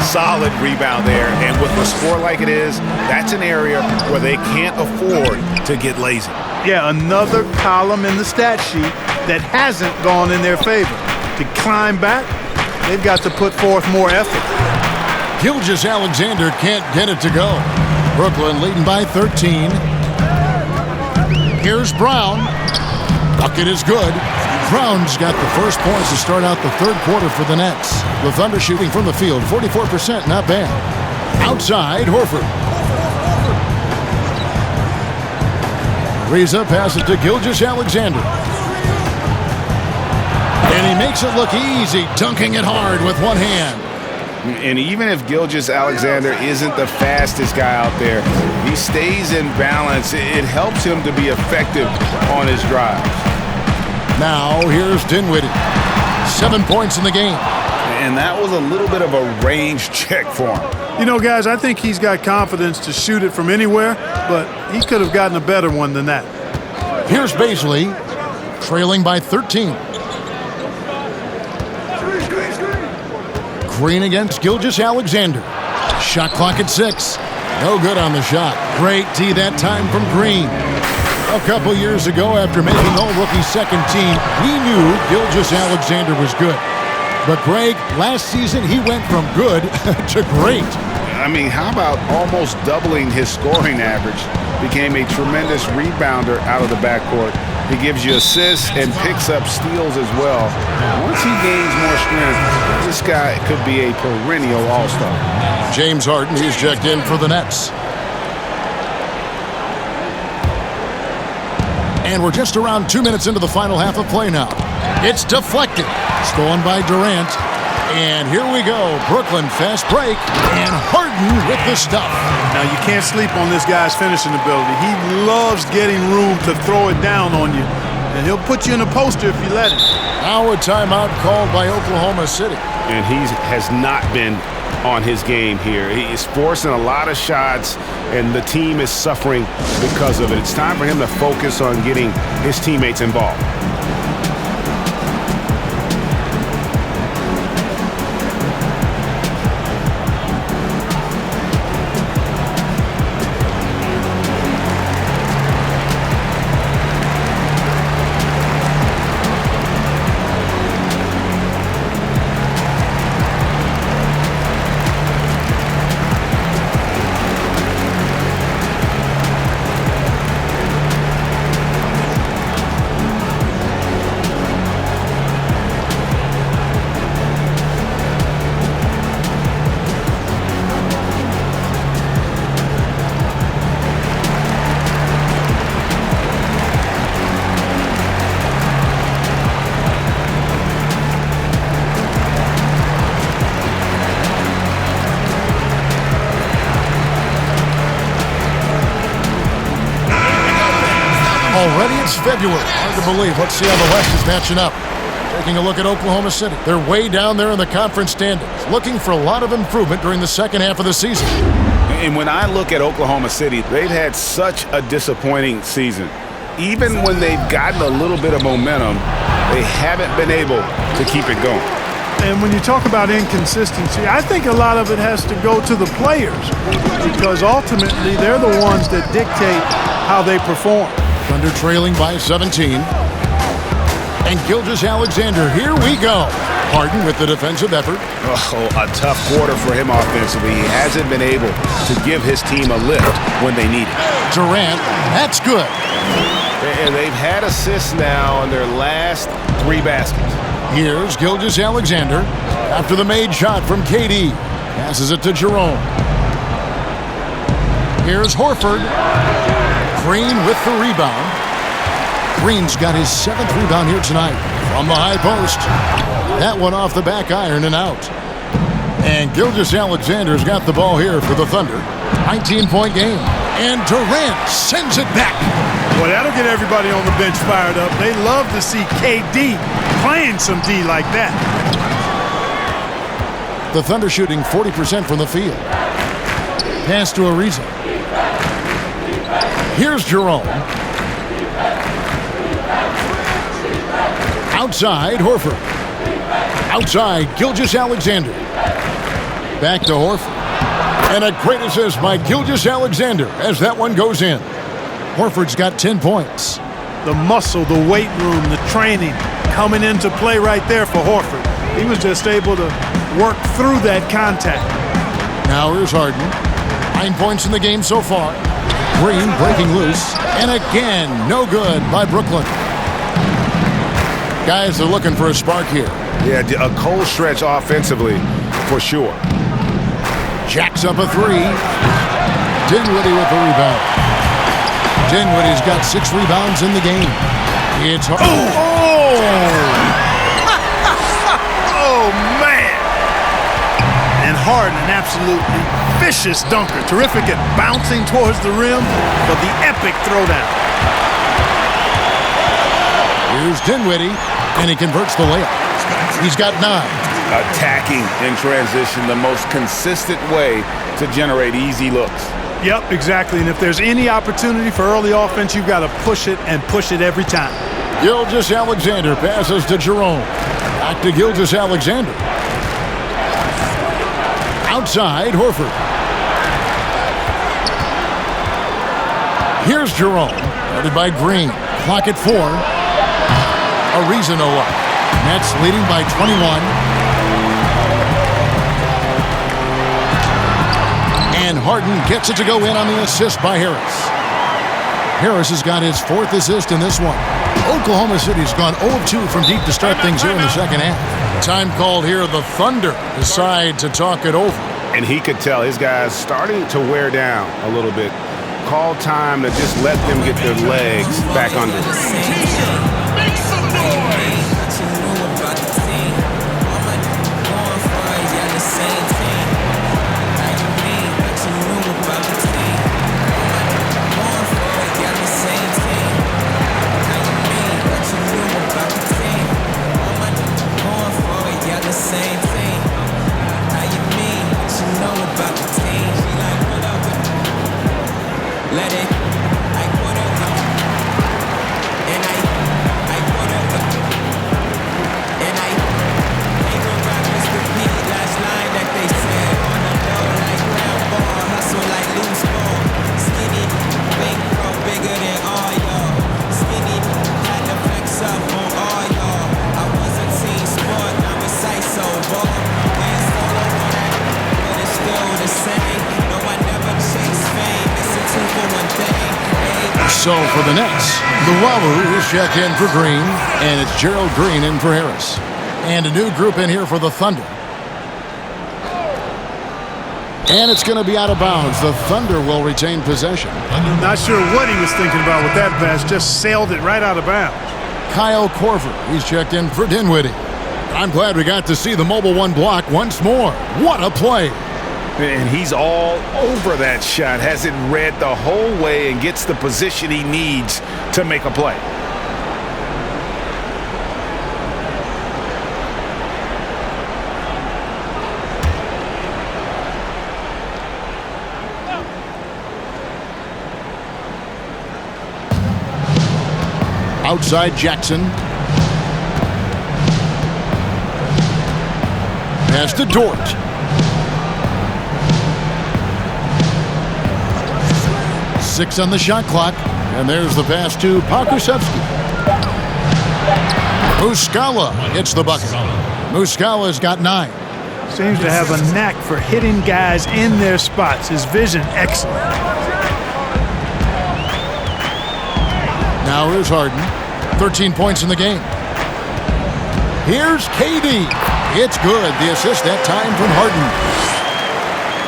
S6: Solid rebound there, and with a score like it is, that's an area where they can't afford to get lazy.
S5: Yeah, another column in the stat sheet that hasn't gone in their favor. To climb back, they've got to put forth more effort.
S2: Gilgeous-Alexander can't get it to go. Brooklyn leading by 13. Here's Brown. Bucket is good. Brown's got the first points to start out the third quarter for the Nets. The Thunder shooting from the field, 44%, not bad. Outside, Horford. Ariza passes to Gilgeous-Alexander. And he makes it look easy, dunking it hard with one hand.
S6: And even if Gilgeous-Alexander isn't the fastest guy out there, he stays in balance. It helps him to be effective on his drives.
S2: Now, here's Dinwiddie. 7 points in the game.
S6: And that was a little bit of a range check for him.
S5: You know, guys, I think he's got confidence to shoot it from anywhere, but he could have gotten a better one than that.
S2: Here's Baisley, trailing by 13. Green against Gilgeous-Alexander. Shot clock at 6. No good on the shot. Great tee that time from Green. A couple years ago, after making All-Rookie second team, we knew Gilgeous-Alexander was good. But Greg, last season he went from good to great.
S6: I mean, how about almost doubling his scoring average? Became a tremendous rebounder out of the backcourt. He gives you assists and picks up steals as well. Once he gains more strength, this guy could be a perennial all-star.
S2: James Harden, he's checked in for the Nets. And we're just around 2 minutes into the final half of play now. It's deflected. Stolen by Durant. And here we go. Brooklyn fast break. And Harden with the stuff.
S5: Now, you can't sleep on this guy's finishing ability. He loves getting room to throw it down on you. And he'll put you in a poster if you let him.
S2: Now a timeout called by Oklahoma City.
S6: And he has not been on his game here. He is forcing a lot of shots, and the team is suffering because of it. It's time for him to focus on getting his teammates involved.
S2: Already it's February. Hard to believe. Let's see how the West is matching up. Taking a look at Oklahoma City. They're way down there in the conference standings, looking for a lot of improvement during the second half of the season.
S6: And when I look at Oklahoma City, they've had such a disappointing season. Even when they've gotten a little bit of momentum, they haven't been able to keep it going.
S5: And when you talk about inconsistency, I think a lot of it has to go to the players, because ultimately they're the ones that dictate how they perform.
S2: Thunder trailing by 17. And Gilgeous-Alexander, here we go. Harden with the defensive effort.
S6: Oh, a tough quarter for him offensively. He hasn't been able to give his team a lift when they need it.
S2: Durant, that's good.
S6: And they've had assists now on their last 3 baskets.
S2: Here's Gilgeous-Alexander after the made shot from KD. Passes it to Jerome. Here's Horford. Green with the rebound. Green's got his 7th rebound here tonight from the high post. That one off the back iron and out. And Gilgeous-Alexander's got the ball here for the Thunder. 19-point game. And Durant sends it back.
S5: Well, that'll get everybody on the bench fired up. They love to see KD playing some D like that.
S2: The Thunder shooting 40% from the field. Pass to Ariza. Here's Jerome. Outside, Horford. Outside, Gilgeous-Alexander. Back to Horford. And a great assist by Gilgeous-Alexander as that one goes in. Horford's got 10 points.
S5: The muscle, the weight room, the training coming into play right there for Horford. He was just able to work through that contact.
S2: Now here's Harden. 9 points in the game so far. Green breaking loose. And again, no good by Brooklyn. Guys are looking for a spark here.
S6: Yeah, a cold stretch offensively for sure.
S2: Jacks up a 3. Dinwiddie with the rebound. Dinwiddie's got 6 rebounds in the game. It's oh!
S5: Oh, man! And Harden, an absolutely vicious dunker. Terrific at bouncing towards the rim, but the epic throwdown.
S2: Here's Dinwiddie, and he converts the layup. He's got 9.
S6: Attacking in transition, the most consistent way to generate easy looks.
S5: Yep, exactly. And if there's any opportunity for early offense, you've got to push it and push it every time.
S2: Gilgeous-Alexander passes to Jerome. Back to Gilgeous-Alexander. Outside, Horford. Here's Jerome. Guarded by Green. Clock at 4. Ariza no up. Nets leading by 21. And Harden gets it to go in on the assist by Harris. Harris has got his 4th assist in this one. Oklahoma City's gone 0-2 from deep to start things here in the second half. Time called here. The Thunder decide to talk it over.
S6: And he could tell his guys starting to wear down a little bit. Call time to just let them get their legs back under it.
S1: Make some noise!
S2: So for the Nets, Luwawu is checked in for Green, and it's Gerald Green in for Harris. And a new group in here for the Thunder. And it's going to be out of bounds. The Thunder will retain possession.
S5: Not sure what he was thinking about with that pass. Just sailed it right out of bounds.
S2: Kyle Korver, he's checked in for Dinwiddie. I'm glad we got to see the mobile one block once more. What a play.
S6: And he's all over that shot, has it read the whole way and gets the position he needs to make a play.
S2: Outside Jackson. Pass to Dort. Six on the shot clock. And there's the pass to Pokusevski. Muscala hits the bucket. Muscala's got 9.
S5: Seems to have a knack for hitting guys in their spots. His vision, excellent.
S2: Now here's Harden. 13 points in the game. Here's KD. It's good. The assist that time from Harden.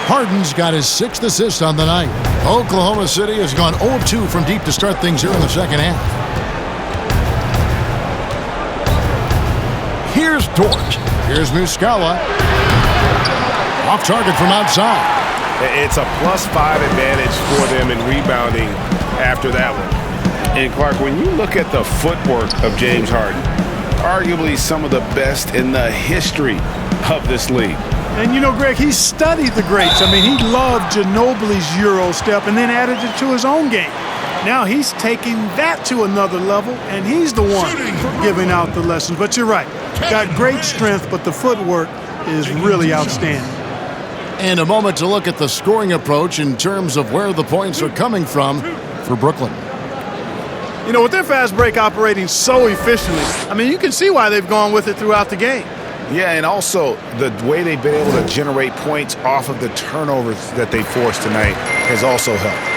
S2: Harden's got his 6th assist on the night. Oklahoma City has gone 0-2 from deep to start things here in the second half. Here's Dort. Here's Muscala. Off target from outside.
S6: It's a +5 advantage for them in rebounding after that one. And Clark, when you look at the footwork of James Harden, arguably some of the best in the history of this league.
S5: And you know, Greg, he studied the greats. I mean, he loved Ginobili's Euro step and then added it to his own game. Now he's taking that to another level, and he's the one giving out the lessons. But you're right. Got great strength, but the footwork is really outstanding.
S2: And a moment to look at the scoring approach in terms of where the points are coming from for Brooklyn.
S5: You know, with their fast break operating so efficiently, I mean, you can see why they've gone with it throughout the game.
S6: Yeah, and also the way they've been able to generate points off of the turnovers that they forced tonight has also helped.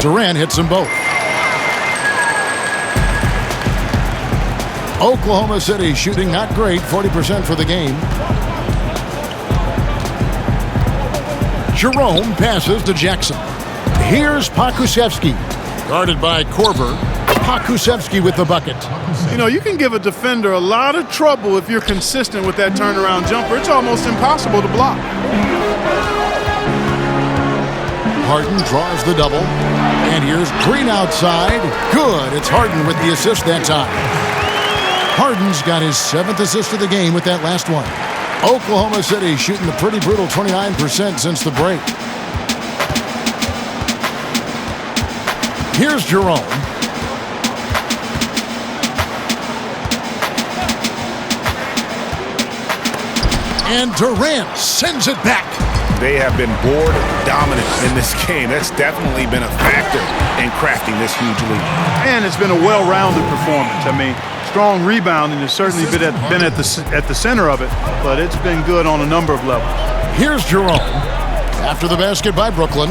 S2: Durant hits them both. Oklahoma City shooting not great, 40% for the game. Jerome passes to Jackson. Here's Pokusevski. Guarded by Korver. Pokusevski with the bucket.
S5: You know, you can give a defender a lot of trouble if you're consistent with that turnaround jumper. It's almost impossible to block.
S2: Harden draws the double. And here's Green outside. Good. It's Harden with the assist that time. Harden's got his 7th assist of the game with that last one. Oklahoma City shooting a pretty brutal 29% since the break. Here's Jerome. And Durant sends it back.
S6: They have been board dominant in this game. That's definitely been a factor in crafting this huge lead.
S5: And it's been a well-rounded performance. I mean, strong rebounding has certainly been at the center of it, but it's been good on a number of levels.
S2: Here's Jerome. After the basket by Brooklyn.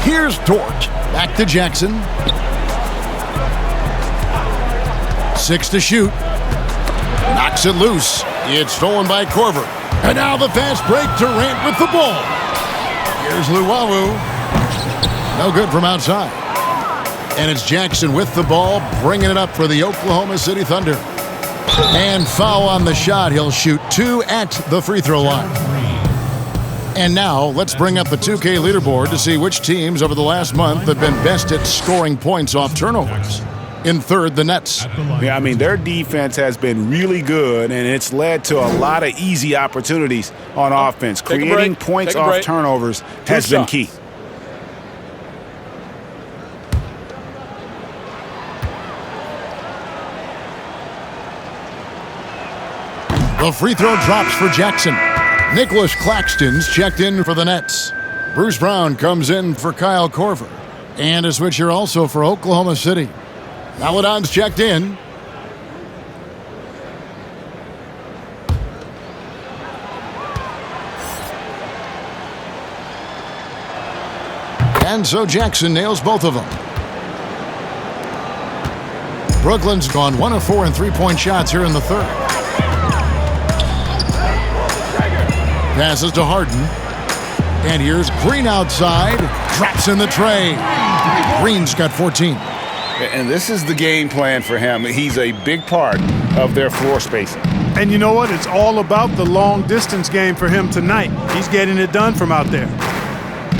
S2: Here's Dort. Back to Jackson. 6 to shoot. Knocks it loose. It's stolen by Korver. And now the fast break. Durant with the ball. Here's Luwawu. No good from outside. And it's Jackson with the ball, bringing it up for the Oklahoma City Thunder. And foul on the shot. He'll shoot 2 at the free throw line. And now let's bring up the 2K leaderboard to see which teams over the last month have been best at scoring points off turnovers. In third, the Nets.
S6: Yeah, I mean, their defense has been really good, and it's led to a lot of easy opportunities on offense. Creating points off turnovers has been key.
S2: The free throw drops for Jackson. Nicholas Claxton's checked in for the Nets. Bruce Brown comes in for Kyle Korver. And a switcher also for Oklahoma City. Maladon's checked in. And so Jackson nails both of them. Brooklyn's gone 1 of 4 in three-point shots here in the third. Passes to Harden. And here's Green outside. Drops in the tray. Green's got 14.
S6: And this is the game plan for him. He's a big part of their floor spacing.
S5: And you know what? It's all about the long-distance game for him tonight. He's getting it done from out there.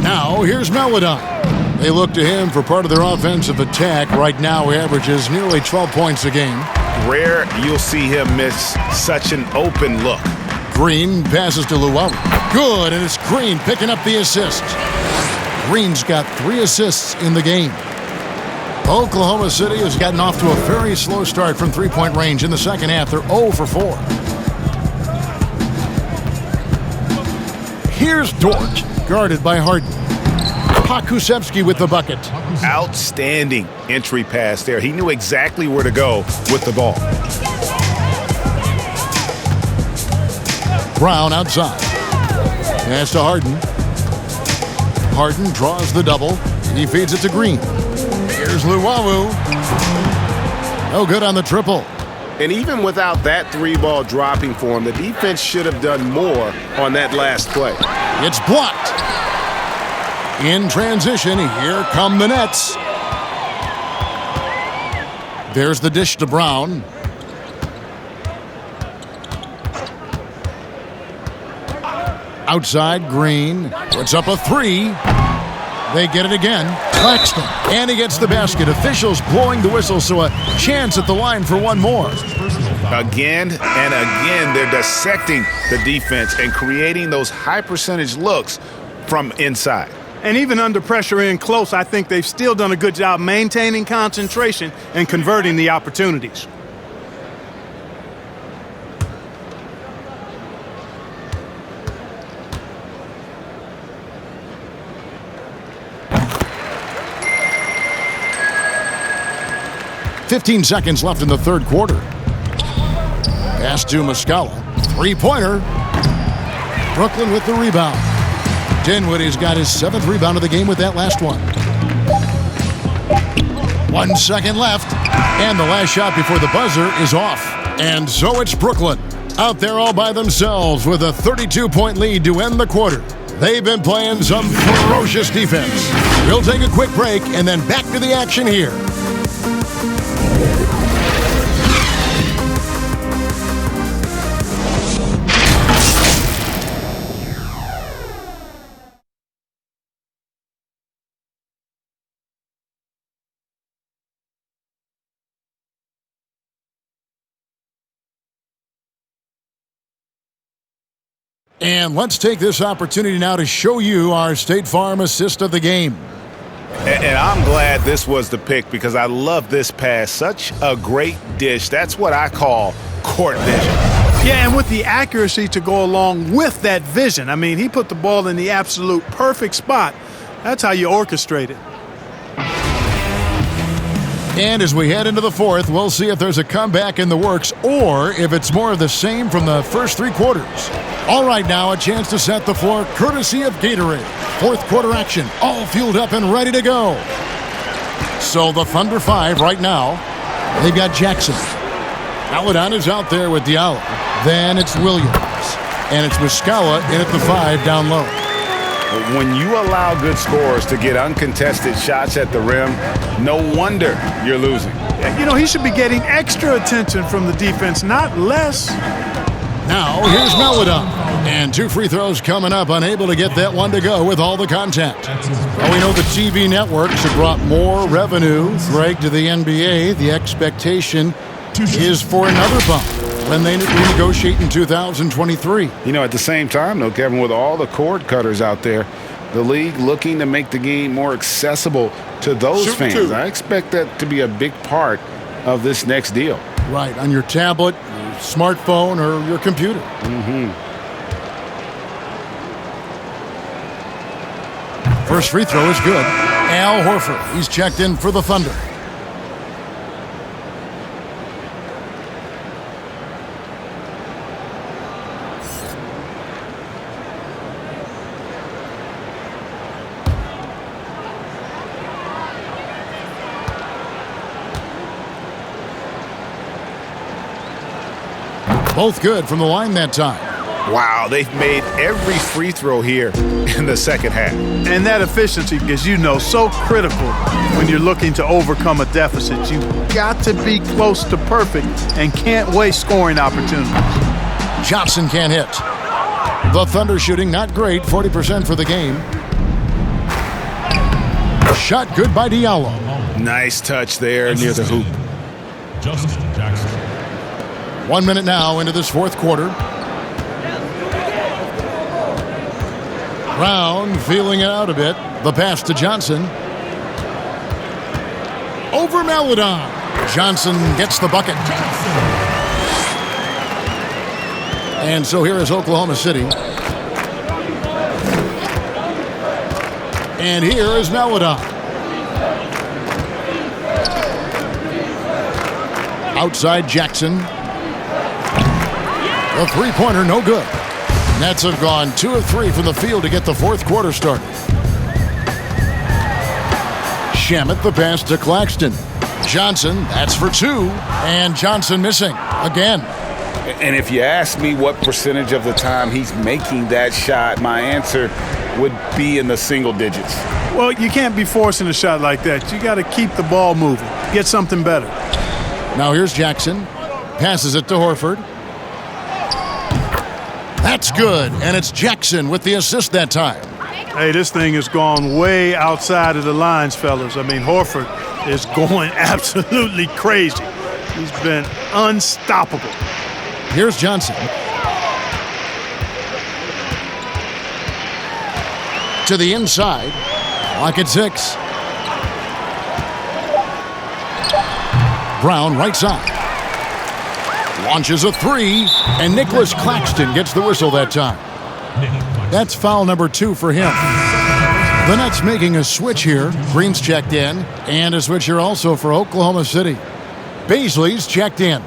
S2: Now, here's Maladon. They look to him for part of their offensive attack. Right now, he averages nearly 12 points a game.
S6: Rare you'll see him miss such an open look.
S2: Green passes to Luwawu. Good, and it's Green picking up the assist. Green's got 3 assists in the game. Oklahoma City has gotten off to a very slow start from three-point range in the second half. They're 0 for 4. Here's Dort, guarded by Harden. Pakusevsky with the bucket.
S6: Outstanding entry pass there. He knew exactly where to go with the ball.
S2: Brown outside. Pass to Harden. Harden draws the double. He feeds it to Green. Here's Luwawu. No good on the triple.
S6: And even without that 3-ball dropping for him, the defense should have done more on that last play.
S2: It's blocked. In transition, here come the Nets. There's the dish to Brown. Outside, Green puts up a 3. They get it again. Claxton. And he gets the basket. Officials blowing the whistle, so a chance at the line for one more.
S6: Again and again, they're dissecting the defense and creating those high-percentage looks from inside.
S5: And even under pressure in close, I think they've still done a good job maintaining concentration and converting the opportunities.
S2: .15 seconds left in the third quarter. Pass to Muscala. Three-pointer. Brooklyn with the rebound. Dinwiddie's got his 7th rebound of the game with that last one. 1 second left. And the last shot before the buzzer is off. And so it's Brooklyn out there all by themselves with a 32-point lead to end the quarter. They've been playing some ferocious defense. We'll take a quick break and then back to the action here And let's take this opportunity now to show you our State Farm assist of the game.
S6: And I'm glad this was the pick because I love this pass. Such a great dish. That's what I call court vision.
S5: Yeah, and with the accuracy to go along with that vision. I mean, he put the ball in the absolute perfect spot. That's how you orchestrate it.
S2: And as we head into the fourth, we'll see if there's a comeback in the works or if it's more of the same from the first 3 quarters. All right, now a chance to set the floor courtesy of Gatorade. Fourth quarter action, all fueled up and ready to go. So the Thunder 5 right now. They've got Jackson. Maladon is out there with Diallo. Then it's Williams. And it's Muscala in at the 5 down low.
S6: When you allow good scorers to get uncontested shots at the rim, no wonder you're losing.
S5: You know, he should be getting extra attention from the defense, not less.
S2: Now, here's Maladon. And 2 free throws coming up, unable to get that one to go with all the contact. Well, we know the TV networks have brought more revenue, Greg, to the NBA. The expectation is for another bump when they renegotiate in 2023.
S6: You know, at the same time, though, Kevin, with all the cord cutters out there, the league looking to make the game more accessible to those fans. I expect that to be a big part of this next deal.
S2: Right, on your tablet, your smartphone, or your computer. First free throw is good. Al Horford, he's checked in for the Thunder. Both good from the line that time.
S6: Wow, they've made every free throw here in the second half.
S5: And that efficiency, as you know, so critical when you're looking to overcome a deficit. You've got to be close to perfect and can't waste scoring opportunities.
S2: Johnson can't hit. The Thunder shooting not great, 40% for the game. Shot good by Diallo.
S6: Nice touch there near the hoop.
S1: Justin Jackson.
S2: 1 minute now into this fourth quarter. Brown feeling it out a bit. The pass to Johnson. Over Maladon. Johnson gets the bucket. And so here is Oklahoma City. And here is Maladon. Outside Jackson. The three-pointer, no good. Nets have gone 2 of 3 from the field to get the fourth quarter started. Shamet the pass to Claxton. Johnson, that's for 2. And Johnson missing again.
S6: And if you ask me what percentage of the time he's making that shot, my answer would be in the single digits.
S5: Well, you can't be forcing a shot like that. You got to keep the ball moving. Get something better.
S2: Now here's Jackson. Passes it to Horford. That's good, and it's Jackson with the assist that time.
S5: Hey, this thing has gone way outside of the lines, fellas. I mean, Horford is going absolutely crazy. He's been unstoppable.
S2: Here's Johnson. To the inside. Lock at 6. Brown right side. Launches a 3, and Nicholas Claxton gets the whistle that time. That's foul number 2 for him. The Nets making a switch here. Green's checked in, and a switch here also for Oklahoma City. Baisley's checked in.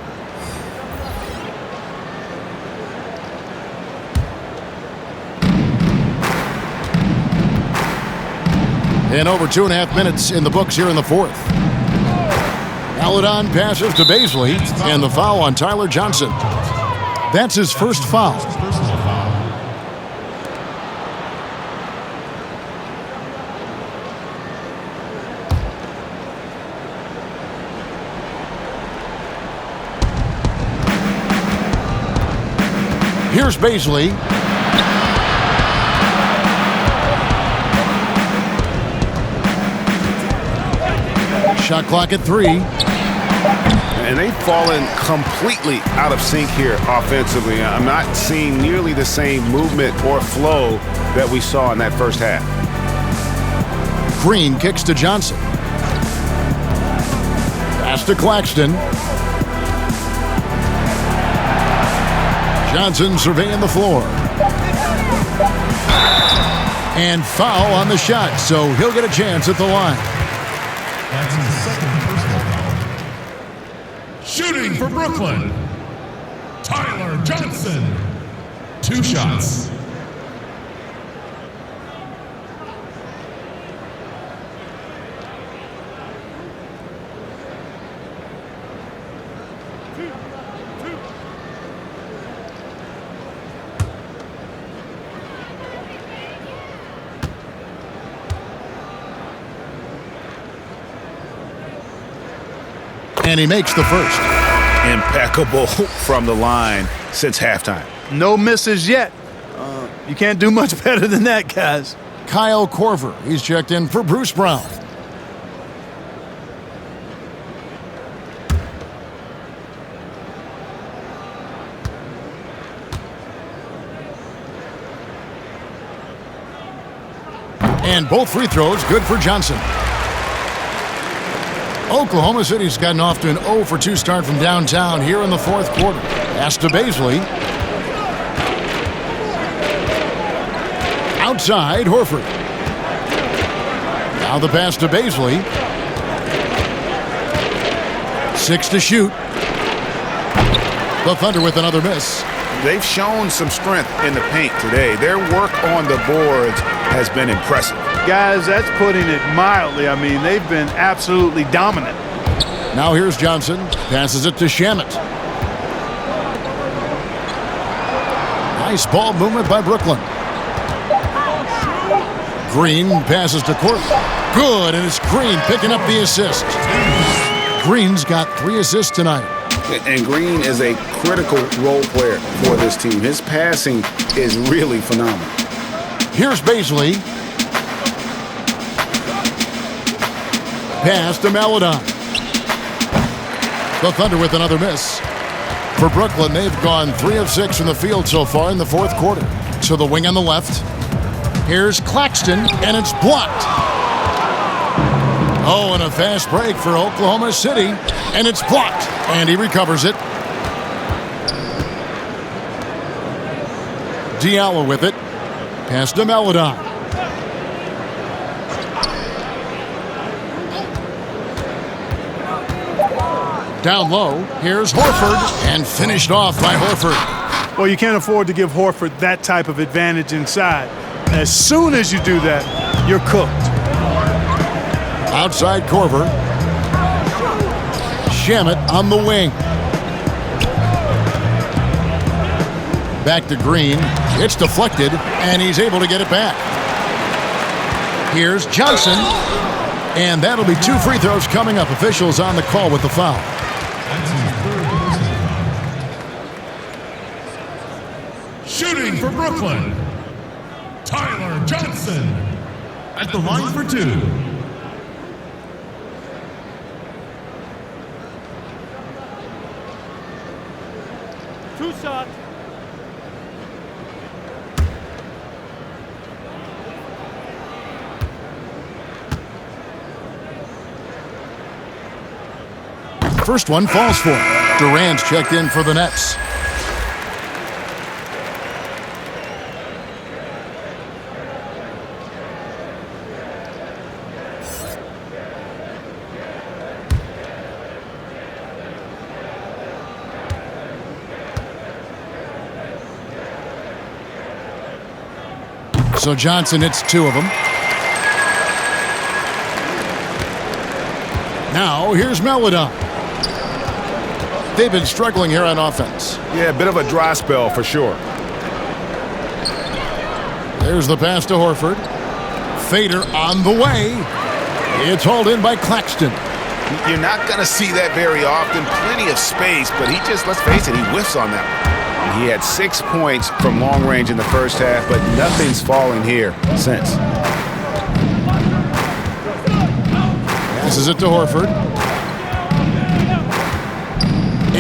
S2: And over 2.5 minutes in the books here in the fourth. Maladon passes to Baisley, and the foul on Tyler Johnson. That's his first foul. Here's Baisley. Shot clock at 3.
S6: And they've fallen completely out of sync here offensively. I'm not seeing nearly the same movement or flow that we saw in that first half.
S2: Green kicks to Johnson. Pass to Claxton. Johnson surveying the floor. And foul on the shot, so he'll get a chance at the line.
S1: That's his second personal foul. Shooting for Brooklyn, Tyler Johnson. 2 shots.
S2: And he makes the first.
S6: Impeccable from the line since halftime.
S5: No misses yet. You can't do much better than that, guys.
S2: Kyle Korver, he's checked in for Bruce Brown. And both free throws good for Johnson. Oklahoma City's gotten off to an 0-for-2 start from downtown here in the fourth quarter. Pass to Baisley. Outside, Horford. Now the pass to Baisley. 6 to shoot. The Thunder with another miss.
S6: They've shown some strength in the paint today. Their work on the boards has been impressive.
S5: Guys, that's putting it mildly. I mean, they've been absolutely dominant.
S2: Now here's Johnson. Passes it to Shamet. Nice ball movement by Brooklyn. Green passes to Court. Good, and it's Green picking up the assist. Green's got 3 assists tonight.
S6: And Green is a critical role player for this team. His passing is really phenomenal.
S2: Here's Baisley. Pass to Maladon. The Thunder with another miss. For Brooklyn, they've gone 3 of 6 from the field so far in the fourth quarter. To the wing on the left. Here's Claxton, and it's blocked. Oh, and a fast break for Oklahoma City, and it's blocked. And he recovers it. Diallo with it. Pass to Maladon. Down low, here's Horford, and finished off by Horford.
S5: Well, you can't afford to give Horford that type of advantage inside. As soon as you do that, you're cooked.
S2: Outside Korver. Shamet on the wing. Back to Green. It's deflected, and he's able to get it back. Here's Johnson. And that'll be 2 free throws coming up. Officials on the call with the foul.
S1: Shooting for Brooklyn, Tyler Johnson. At the line for 2.
S5: Two shots.
S2: First one falls for him. Durant's checked in for the Nets. So Johnson hits 2 of them. Now here's Maladon. They've been struggling here on offense.
S6: Yeah, a bit of a dry spell for sure.
S2: There's the pass to Horford. Fader on the way. It's hauled in by Claxton.
S6: You're not going to see that very often. Plenty of space, but he just, let's face it, he whiffs on that one. He had 6 points from long range in the first half, but nothing's fallen here since.
S2: Passes it to Horford.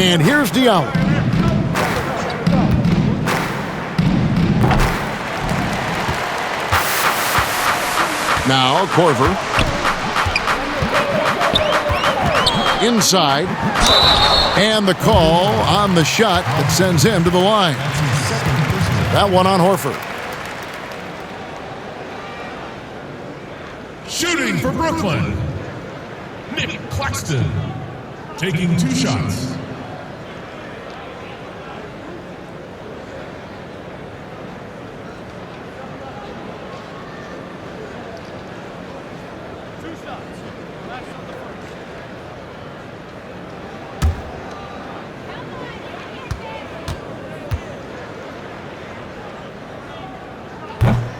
S2: And here's Diallo. Now Corver. Inside. And the call on the shot that sends him to the line. That one on Horford.
S1: Shooting for Brooklyn, Nick Claxton, taking 2 shots.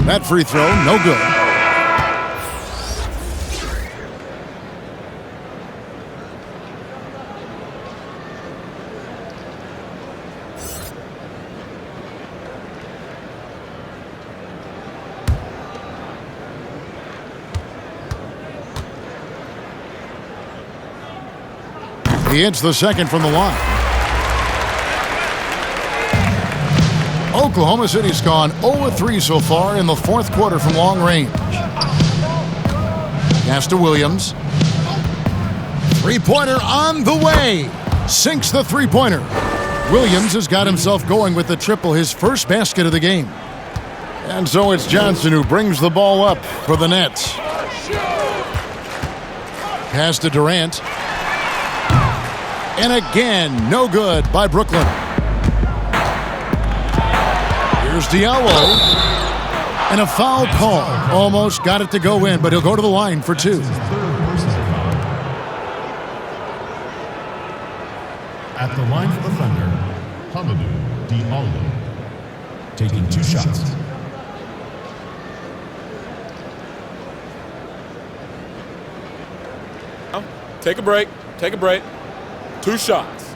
S2: That free throw, no good. He hits the second from the line. Oklahoma City's gone 0-3 so far in the fourth quarter from long range. Pass to Williams. Three-pointer on the way. Sinks the three-pointer. Williams has got himself going with the triple, his first basket of the game. And so it's Johnson who brings the ball up for the Nets. Pass to Durant. And again, no good by Brooklyn. Here's Diallo. And a foul call. Almost got it to go in, but he'll go to the line for 2.
S1: At the line for the Thunder, Hamidou Diallo, taking 2 shots.
S7: Take a break. Take a break. 2 shots.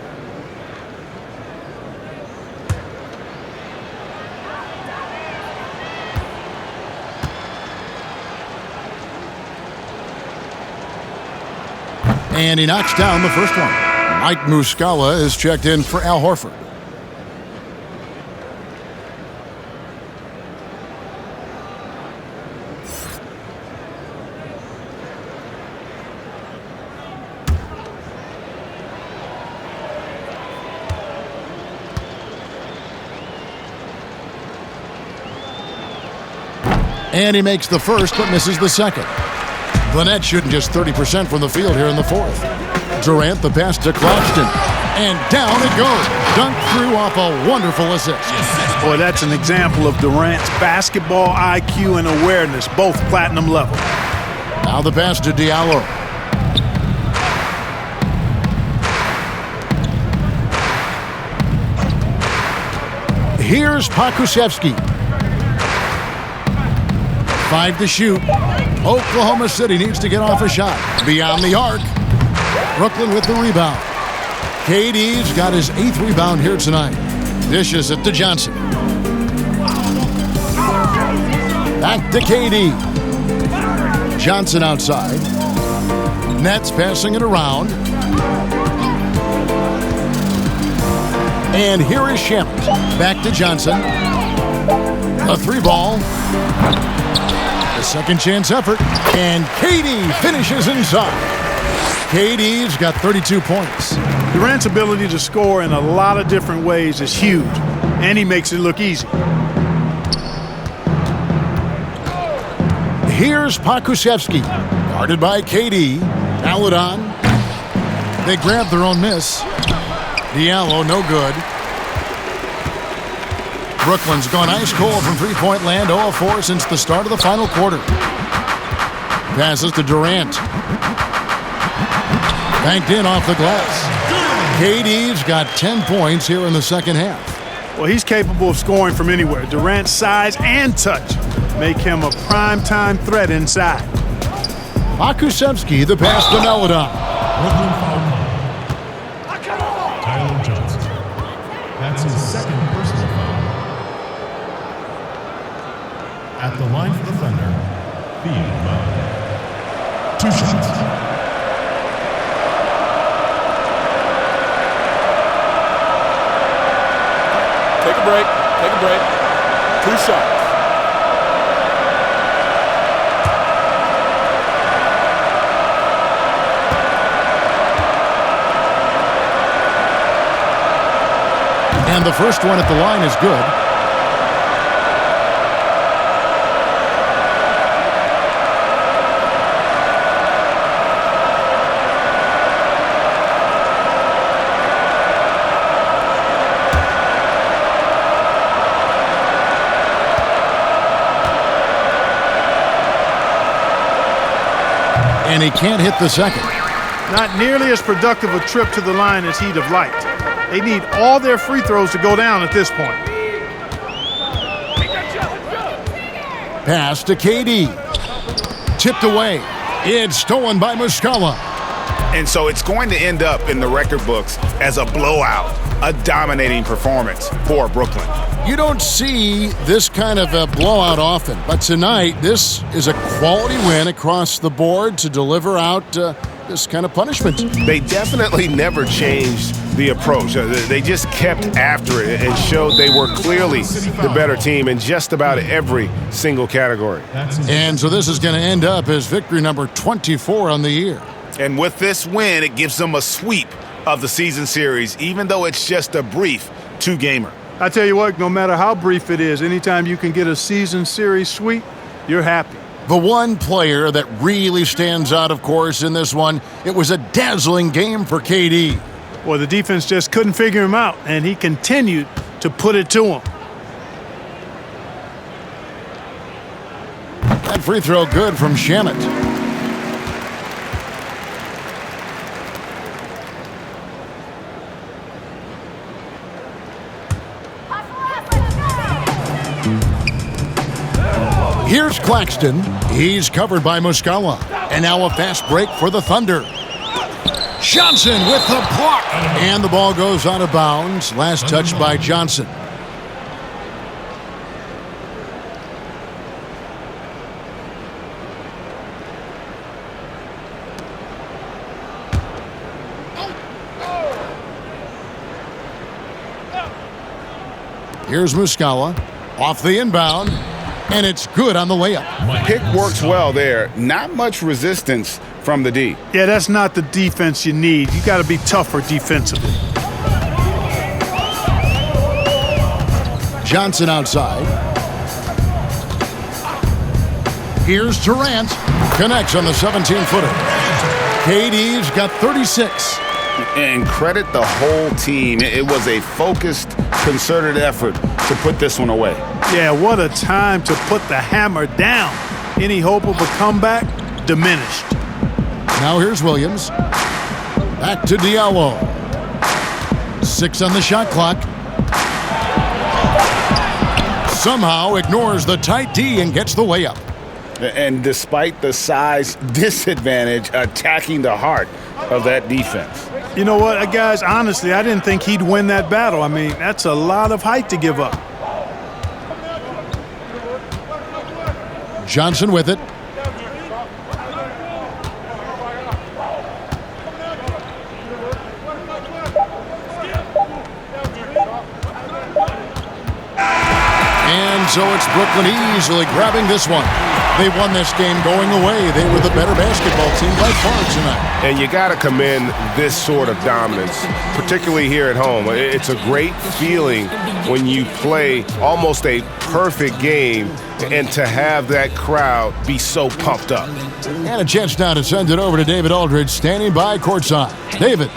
S2: And he knocks down the first one. Mike Muscala is checked in for Al Horford. And he makes the first, but misses the second. The Nets shooting just 30% from the field here in the fourth. Durant, the pass to Claxton. And down it goes. Dunked through off a wonderful assist.
S5: Boy, that's an example of Durant's basketball IQ and awareness, both platinum level.
S2: Now the pass to Diallo. Here's Pokusevski. 5 to shoot. Oklahoma City needs to get off a shot. Beyond the arc. Brooklyn with the rebound. KD's got his 8th rebound here tonight. Dishes it to Johnson. Back to KD. Johnson outside. Nets passing it around. And here is Shamet. Back to Johnson. A 3-ball. A second chance effort. And KD finishes inside. KD's got 32 points.
S5: Durant's ability to score in a lot of different ways is huge, and he makes it look easy.
S2: Here's Pokusevski, guarded by KD. Paladon. They grab their own miss. Diallo, no good. Brooklyn's gone ice cold from three-point land, 0-4 since the start of the final quarter. Passes to Durant. Banked in off the glass. KD's got 10 points here in the second half.
S5: Well, he's capable of scoring from anywhere. Durant's size and touch make him a prime-time threat inside.
S2: Pokusevski, the pass to Paladon.
S1: Brooklyn foul call. Tyler Johnson. That's his second personal foul. At the line for the Thunder, Field 2 shots.
S7: Take a break. 2 shots.
S2: And the first one at the line is good. And he can't hit the second.
S5: Not nearly as productive a trip to the line as he'd have liked. They need all their free throws to go down at this point.
S2: Pass to KD. Tipped away. It's stolen by Muscala.
S6: And so it's going to end up in the record books as a blowout, a dominating performance for Brooklyn.
S2: You don't see this kind of a blowout often, but tonight this is a quality win across the board to deliver out this kind of punishment.
S6: They definitely never changed the approach. They just kept after it and showed they were clearly the better team in just about every single category.
S2: And so this is going to end up as victory number 24 on the year.
S6: And with this win, it gives them a sweep of the season series, even though it's just a brief 2-gamer.
S5: I tell you what, no matter how brief it is, anytime you can get a season series sweep, you're happy.
S2: The one player that really stands out, of course, in this one, it was a dazzling game for KD.
S5: Well, the defense just couldn't figure him out, and he continued to put it to him.
S2: That free throw good from Shamet. Here's Claxton. He's covered by Muscala. And now a fast break for the Thunder. Johnson with the block. And the ball goes out of bounds. Last touch by Johnson. Here's Muscala. Off the inbound. And it's good on the layup.
S6: Pick works well there. Not much resistance from the D.
S5: Yeah, that's not the defense you need. You got to be tougher defensively.
S2: Johnson outside. Here's Durant. Connects on the 17-footer. KD's got 36.
S6: And credit the whole team. It was a focused, concerted effort to put this one away.
S5: Yeah, what a time to put the hammer down. Any hope of a comeback diminished.
S2: Now here's Williams. Back to Diallo. 6 on the shot clock. Somehow ignores the tight D and gets the layup.
S6: And despite the size disadvantage, attacking the heart of that defense.
S5: You know what, guys, honestly, I didn't think he'd win that battle. I mean, that's a lot of height to give up.
S2: Johnson with it. And so it's Brooklyn easily grabbing this one. They won this game going away. They were the better basketball team by far tonight.
S6: And you got to commend this sort of dominance, particularly here at home. It's a great feeling when you play almost a perfect game and to have that crowd be so pumped up.
S2: And a chance now to send it over to David Aldridge, standing by courtside. David.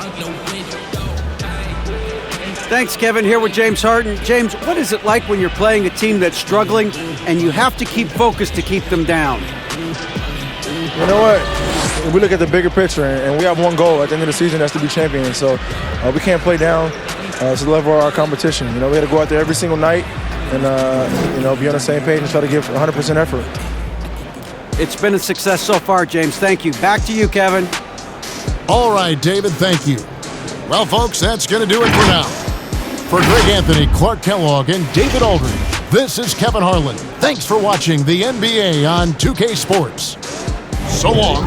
S3: Thanks, Kevin. Here with James Harden. James, what is it like when you're playing a team that's struggling and you have to keep focused to keep them down?
S12: You know what? We look at the bigger picture, and we have one goal at the end of the season, that's to be champions. So we can't play down to the level of our competition. You know, we got to go out there every single night and, you know, be on the same page and try to give 100% effort.
S3: It's been a success so far, James. Thank you. Back to you, Kevin.
S2: All right, David, thank you. Well, folks, that's going to do it for now. For Greg Anthony, Clark Kellogg, and David Aldridge, this is Kevin Harlan. Thanks for watching the NBA on 2K Sports. So long.